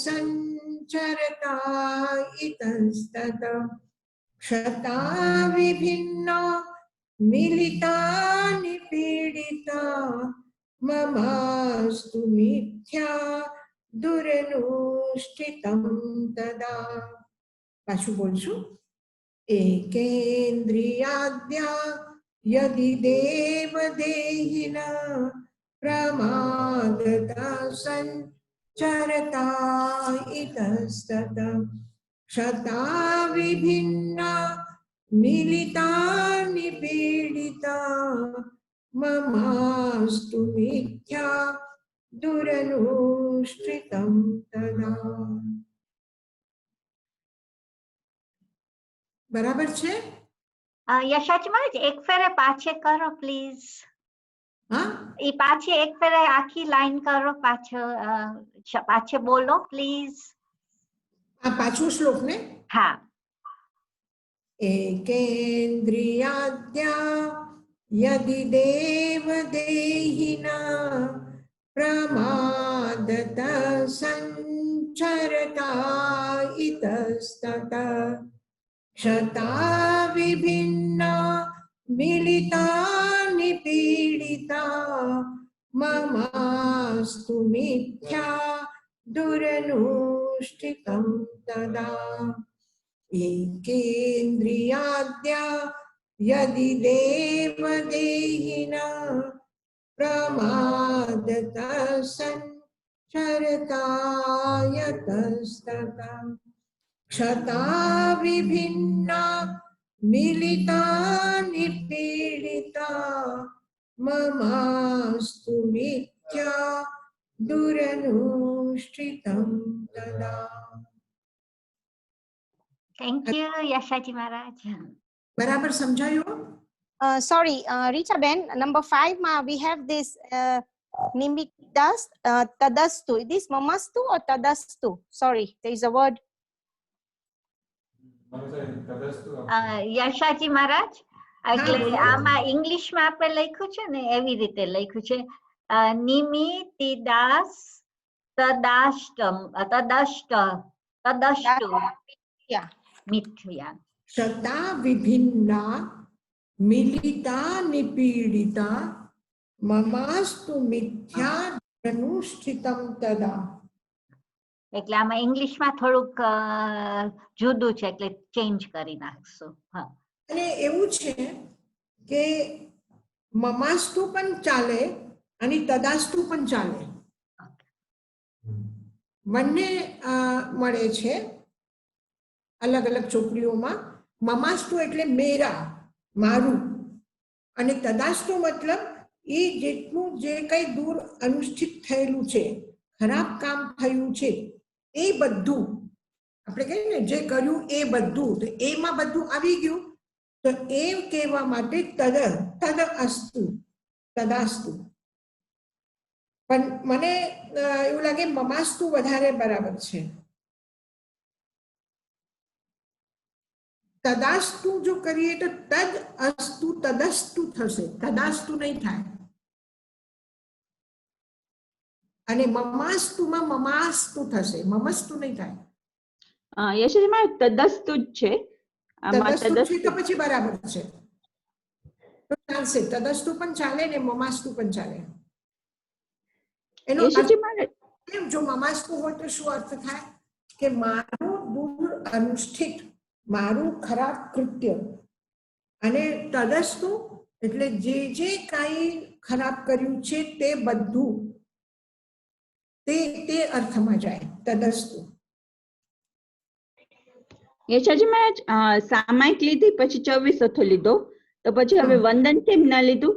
સંચરતા ઇતસ્તત ક્ષતા વિભિન્ન મિલિતા નિપીડિતા મમાસ્તુ મિથ્યા દુરનુષ્ઠિતમ તદા. પાછું બોલશું. એકેન્દ્રિયાદ્યા યદિ દેવ દેહિન પ્રમાદત સંચરતા ઇતસ્તત ક્ષતા વિભિન્ન મિલિતા નિપીડિતા મમાસ્તુ મિથ્યા દુરનુષ્ઠિતમ તદા. બરાબર છે? યશાજી મહારાજ એક ફેરે પાછે કરો પ્લીઝ. હા, એ પાછી એક ફેરે આખી લાઈન કરો, પાછે બોલો પ્લીઝ. આ પાછું શ્લોક ને. હા. એકેન્દ્રિયાદ્યા યદિ દેવ દેહિન પ્રમાદત સંચરતા ઇતસ્તત ક્ષતા વિભિન્ન મિલિતા નિપીડિતા મમાસ્તુ મિથ્યા દુરનુષ્ઠિતમ તદા. એકેન્દ્રિયાદ્યા યદિ દેવ દેહિન પ્રમાદત સંચરતા યતસ્તત ક્ષતા વિભિન્ન મિલિતા નિપીડિતા મમાસ્તુ મિથ્યા દુરનુષ્ઠિતમ તદા. થેન્ક યુ યશાજી મહારાજ. બરાબર સમજાયું? Sorry, Richa Ben, number 5 ma we have this nimidas tadastu. Is this mamastu or tadastu? Sorry, there is a word. યશાજી મહારાજ, એટલે બોલો. આમાં ઇંગ્લિશમાં આપણે લખ્યું છે ને એવી રીતે લખ્યું છે, નિમિતિદાસ તદાષ્ટમ તદષ્ટુ Yeah. મિથ્યા. ક્ષતા વિભિન્ના મિલિતા નિપીડિતા મમાસ્તુ મિથ્યા દુરનુષ્ઠિતમ તદા. એટલે આમાં ઇંગ્લિશમાં થોડુંક જુદું છે, એટલે ચેન્જ કરી નાખશું. હા. અને એવું છે કે મમાસ્તુ પણ ચાલે અને તદાસ્તુ પણ ચાલે, બંને મળે છે અલગ અલગ ચોપડીઓમાં. મમાસ્તુ એટલે મેરા, મારું, અને તદાસ્તુ મતલબ એ જેટલું જે કંઈ દૂર અનુષ્ઠિત થયેલું છે, ખરાબ કામ થયું છે એ બધું, આપણે કહીએ ને જે કર્યું એ બધું, તો એમાં બધું આવી ગયું, તો એમ કહેવા માટે તદ અસ્તુ, તદાસ્તુ. પણ મને એવું લાગે મમાસ્તુ વધારે બરાબર છે. તદાસ્તુ જો કરીએ તો તદ અસ્તુ તદસ્તુ થશે, તદાસ્તુ નહીં થાય. અને મમાસ્તુમાં મમાસ્તુ થશે, મમસ્તુ નહીં થાય. યશાજી મહારાજ તદસ્તુ જ છે આમાં. તદસ્તુ છે તો તદસ્તુ પછી બરાબર છે, તો ચાલશે. તદસ્તુ પણ ચાલે ને મમાસ્તુ પણ ચાલે. એનો યશાજી મહારાજ, અર્થ જો મમાસ્તુ હોય તો શું અર્થ થાય કે મારું દૂર અનુષ્ઠિત, મારું ખરાબ કૃત્ય. અને તદસ્તુ એટલે જે જે કાંઈ ખરાબ કર્યું છે તે બધું, તે અર્થમાં જાય તદસ્તુ. યશાજી મહારાજ, સામાયિક લીધી પછી 24 લીધો, તો પછી હવે વંદન કેમ ના લીધું?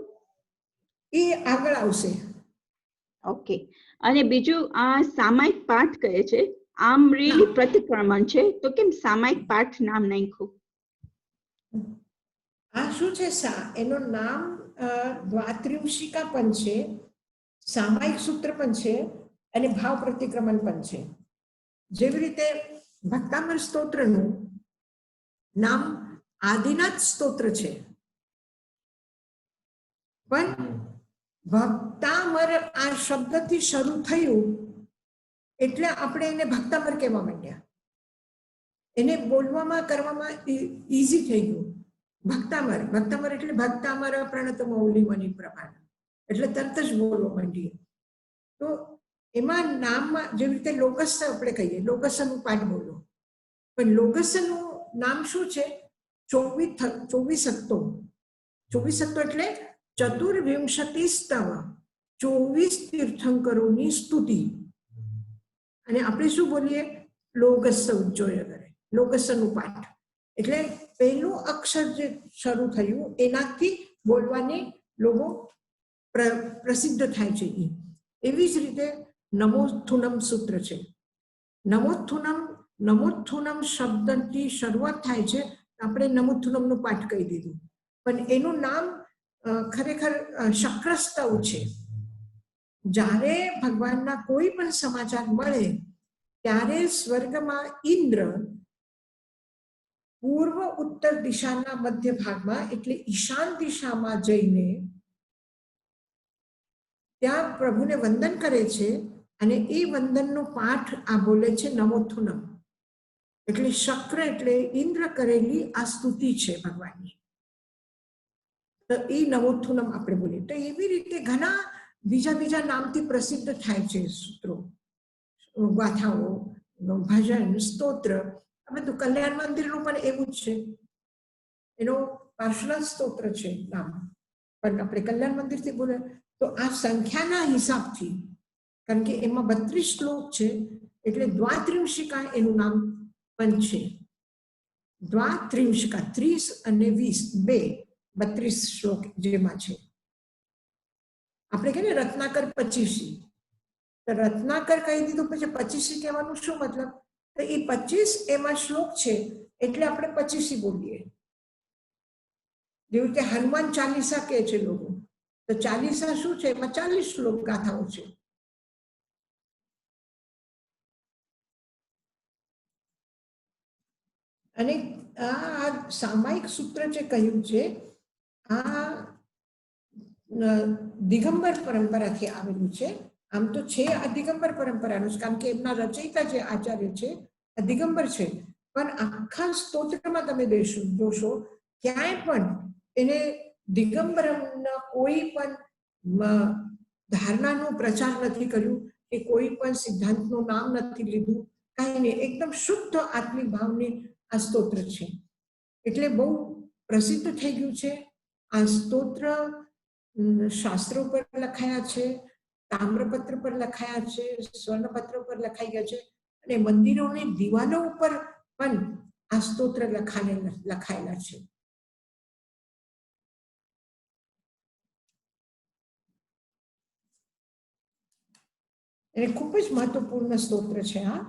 એ આગળ આવશે. ઓકે. અને બીજું, આ સામાયિક પાઠ કહે છે, આમ રીલી પ્રતિક્રમણ છે, તો કેમ સામાયિક પાઠ નામ નાખ્યું? આ શું છે? એનું નામ દ્વાત્રિંશિકા પણ છે, સામાયિક સૂત્ર પણ છે, અને ભાવ પ્રતિક્રમણ પણ છે. જેવી રીતે ભક્તામર સ્તોત્રનું નામ આદિનાથ સ્તોત્ર છે, પણ ભક્તામર આ શબ્દથી શરૂ થયું એટલે આપણે એને ભક્તામર કહેવા માંડ્યા. એને બોલવામાં કરવામાં ઈઝી થઈ ગયું. ભક્તામર, ભક્તામર એટલે ભક્તામર પ્રણત મૌલી મની પ્રભાન, એટલે તરત જ બોલવા માંડીએ. તો એમાં નામમાં જેવી રીતે લોગસ્ય આપણે કહીએ, લોગસ્યનું પાઠ બોલો, પણ લોગસ્યનું નામ શું છે? 24 એટલે ચતુર્વિંશતિ સ્તવ, 24 તીર્થંકરોની સ્તુતિ. અને આપણે શું બોલીએ? લોગસ્ય ઉજ્જોય કરે, લોગસ્યનું પાઠ. એટલે પહેલું અક્ષર જે શરૂ થયું એનાથી બોલવાની લોકો પ્રસિદ્ધ થાય છે. એવી જ રીતે નમોથુનમ સૂત્ર છે. નમોથુનમ શબ્દથી શરૂઆત થાય છે. આપણે નમોથુનમનું પાઠ કહી દીધું, પણ એનું નામ ખરેખર શક્રસ્તવ છે. જ્યારે ભગવાનના કોઈ પણ સમાચાર મળે ત્યારે સ્વર્ગમાં ઇન્દ્ર પૂર્વ ઉત્તર દિશાના મધ્ય ભાગમાં એટલે ઈશાન દિશામાં જઈને ત્યાં પ્રભુને વંદન કરે છે, અને એ વંદનનો પાઠ આ બોલે છે નમોથુનમ. એટલે શક્ર એટલે ઇન્દ્ર કરેલી આ સ્તુતિ છે ભગવાનની. તો એ નમોથુનમ આપણે બોલીએ. તો એવી રીતે ઘણા બીજા નામથી પ્રસિદ્ધ થાય છે સૂત્રો, ગાથાઓ, ભજન, સ્તોત્ર. આ બધું કલ્યાણ મંદિરનું પણ એવું જ છે. એનો પાર્શ્વનાથ સ્તોત્ર છે નામ, પણ આપણે કલ્યાણ મંદિરથી બોલે. તો આ સંખ્યાના હિસાબથી, કારણ કે એમાં 32 શ્લોક છે એટલે દ્વાત્રિંશિકા એનું નામ પણ છે. દ્વાત્રિંશિકા 30 અને 20 બે 32 શ્લોક જેમાં છે. આપણે કહીએ ને રત્નાકર 25, તો રત્નાકર કહી દીધું પછી 25 કહેવાનું શું મતલબ? તો એ 25 એમાં શ્લોક છે એટલે આપણે 25 બોલીએ. જેવી રીતે હનુમાન ચાલીસા કહે છે લોકો, તો ચાલીસા શું છે? એમાં 40 શ્લોક ગાથાઓ છે. અને આ સામાયિક સૂત્ર જે કહ્યું છે આ દિગંબર પરંપરાથી આવેલું છે. આમ તો છે આ દિગંબર પરંપરાનું, કારણ કે એમના રચયિતા જે આચાર્ય છે આ દિગંબર છે, પણ આખા સ્તોત્રમાં તમે જોશો ક્યાંય પણ એને દિગંબરના કોઈ પણ ધારણાનો પ્રચાર નથી કર્યું કે કોઈ પણ સિદ્ધાંતનું નામ નથી લીધું, કાંઈ નહીં. એકદમ શુદ્ધ આત્મિક ભાવની આ સ્તોત્ર છે, એટલે બહુ પ્રસિદ્ધ થઈ ગયું છે. આ સ્તોત્ર શાસ્ત્રો પર લખાયા છે, તામ્રપત્ર પર લખાયા છે, સ્વર્ણપત્ર પર લખાઈ ગયા છે, અને મંદિરોની દિવાલો ઉપર પણ આ સ્તોત્ર લખાયેલા છે. એટલે ખૂબ જ મહત્વપૂર્ણ સ્તોત્ર છે આ.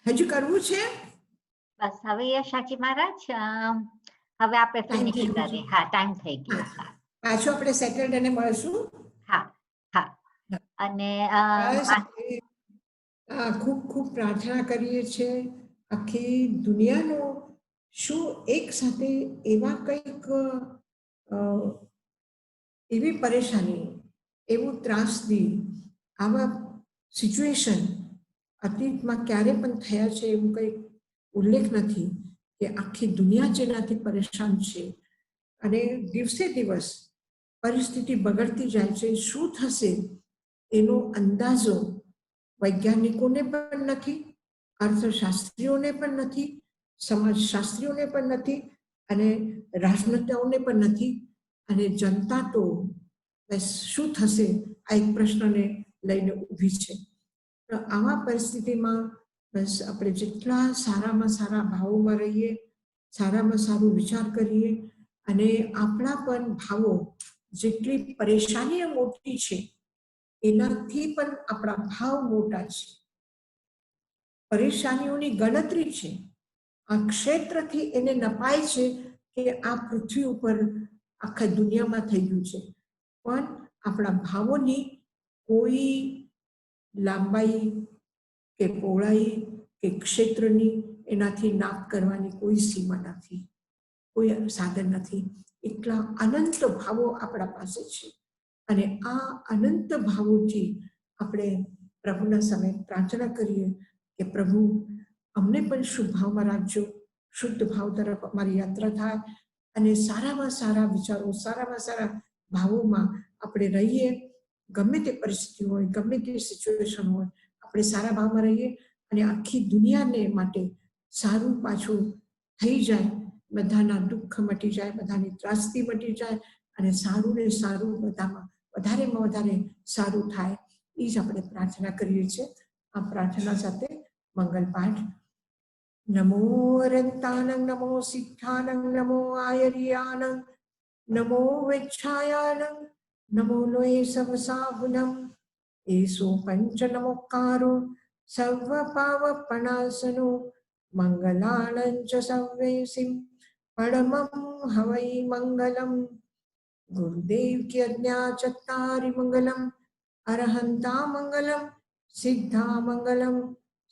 હજુ કરવું છે? બસ હવે યશાજી મહારાજ હવે આપણે ફિનિશ કરીએ. હા, ટાઈમ થઈ ગયો. પાછો આપણે સેટરડે ને મળશું. હા હા. અને ખૂબ ખૂબ પ્રાર્થના કરીએ છીએ આખી દુનિયાનો શું એક સાથે એવા કંઈક એવી પરેશાની, એવું ત્રાસદી, આવા સિચ્યુએશન અતીતમાં ક્યારે પણ થયા છે એવું કંઈક ઉલ્લેખ નથી કે આખી દુનિયા જેનાથી પરેશાન છે. અને દિવસે દિવસ પરિસ્થિતિ બગડતી જાય છે. શું થશે એનો અંદાજો વૈજ્ઞાનિકોને પણ નથી, અર્થશાસ્ત્રીઓને પણ નથી, સમાજશાસ્ત્રીઓને પણ નથી, અને રાજનેતાઓને પણ નથી. અને જનતા તો બસ શું થશે આ એક પ્રશ્નને લઈને ઊભી છે. તો આવા પરિસ્થિતિમાં બસ આપણે જેટલા સારામાં સારા ભાવોમાં રહીએ, સારામાં સારું વિચાર કરીએ, અને આપણા પણ ભાવો જેટલી પરેશાનીઓ મોટી છે એનાથી પણ આપણા ભાવ મોટા છે. પરેશાનીઓની ગણતરી છે. આ ક્ષેત્રથી એને નપાય છે કે આ પૃથ્વી ઉપર આખા દુનિયામાં થઈ ગયું છે, પણ આપણા ભાવોની કોઈ લાંબાઈ કે પહોળાઈ કે ક્ષેત્રની એનાથી નાપ કરવાની કોઈ સીમા નથી, કોઈ સાધન નથી. એટલા અનંત ભાવો આપણા પાસે છે અને આ અનંત ભાવોથી આપણે પ્રભુના સામે પ્રાર્થના કરીએ કે પ્રભુ અમને પણ શુભ ભાવમાં રાખજો, શુદ્ધ ભાવ તરફ અમારી યાત્રા થાય અને સારામાં સારા વિચારો, સારામાં સારા ભાવોમાં આપણે રહીએ. ગમે તે પરિસ્થિતિ હોય, ગમે તે સિચ્યુએશન હોય, આપણે સારા ભાવમાં રહીએ અને આખી દુનિયાને માટે સારું પાછું થઈ જાય, બધાના દુઃખ મટી જાય, બધાની ત્રાસદી મટી જાય અને સારું ને સારું બધામાં વધારેમાં વધારે સારું થાય, એ જ આપણે પ્રાર્થના કરીએ છીએ. આ પ્રાર્થના સાથે મંગલ પાઠ. નમો અરંતાનંદ, નમો સિદ્ધાનંદ, નમો આયર્યાનંદ, નમો વેચ્છાયાનંદ, નમો લોય સવસાહુનમ, એસો પંચ નમોકારો સર્વ પાવપણાસનો, મંગલાનં ચ સર્વેસિમ પરમં હવૈ મંગલમ. ગુરુદેવ કી આજ્ઞા ચત્તારી મંગલમ, અરહંતા મંગલમ, સિદ્ધા મંગલમ,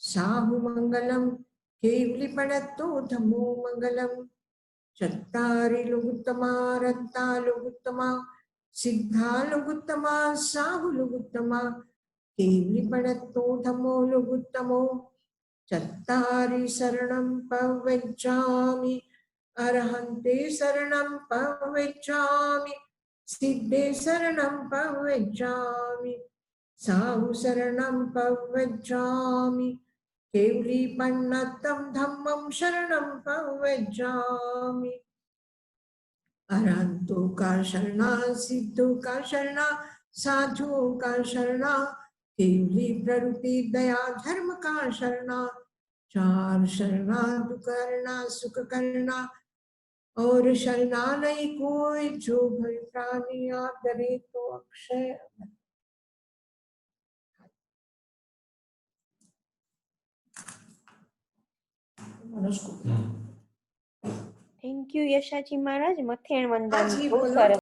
સાહુ મંગલમ, કેવલીપણત્તો ધમ્મો મંગલમ. ચત્તારી લુગુત્તમા રત્તા લુગુત્તમા, સિદ્ધા લુગુત્તમા, સાહુ લુગુત્તમા, કેવલીપણત્તો ધમ્મો લુગુત્તમો. ચત્તારી શરણમ પવચ્ચામિ, અરહંતે શરણમ પવચ્ચામિ, સિદ્ધે શરણમ પવચ્ચામિ, સાહુ શરણમ પવચ્ચામિ, કેવલીપન્નતમ ધમ્મમ શરણમ પવચ્ચામિ. અરહંતો કા શરણા, સિદ્ધો કા શરણા, સાધુ કા શરણા, केवली प्रवृत्ति दया धर्म का शरणा. चार शरणा दुख करना, सुख करना और शरणा नहीं कोई, जो भय प्राणी आप डरे तो अक्षय. થેન્ક યુ યશાજી મહારાજ. મથેણ વંદન હાજી, બહુ બોલો. સરસ.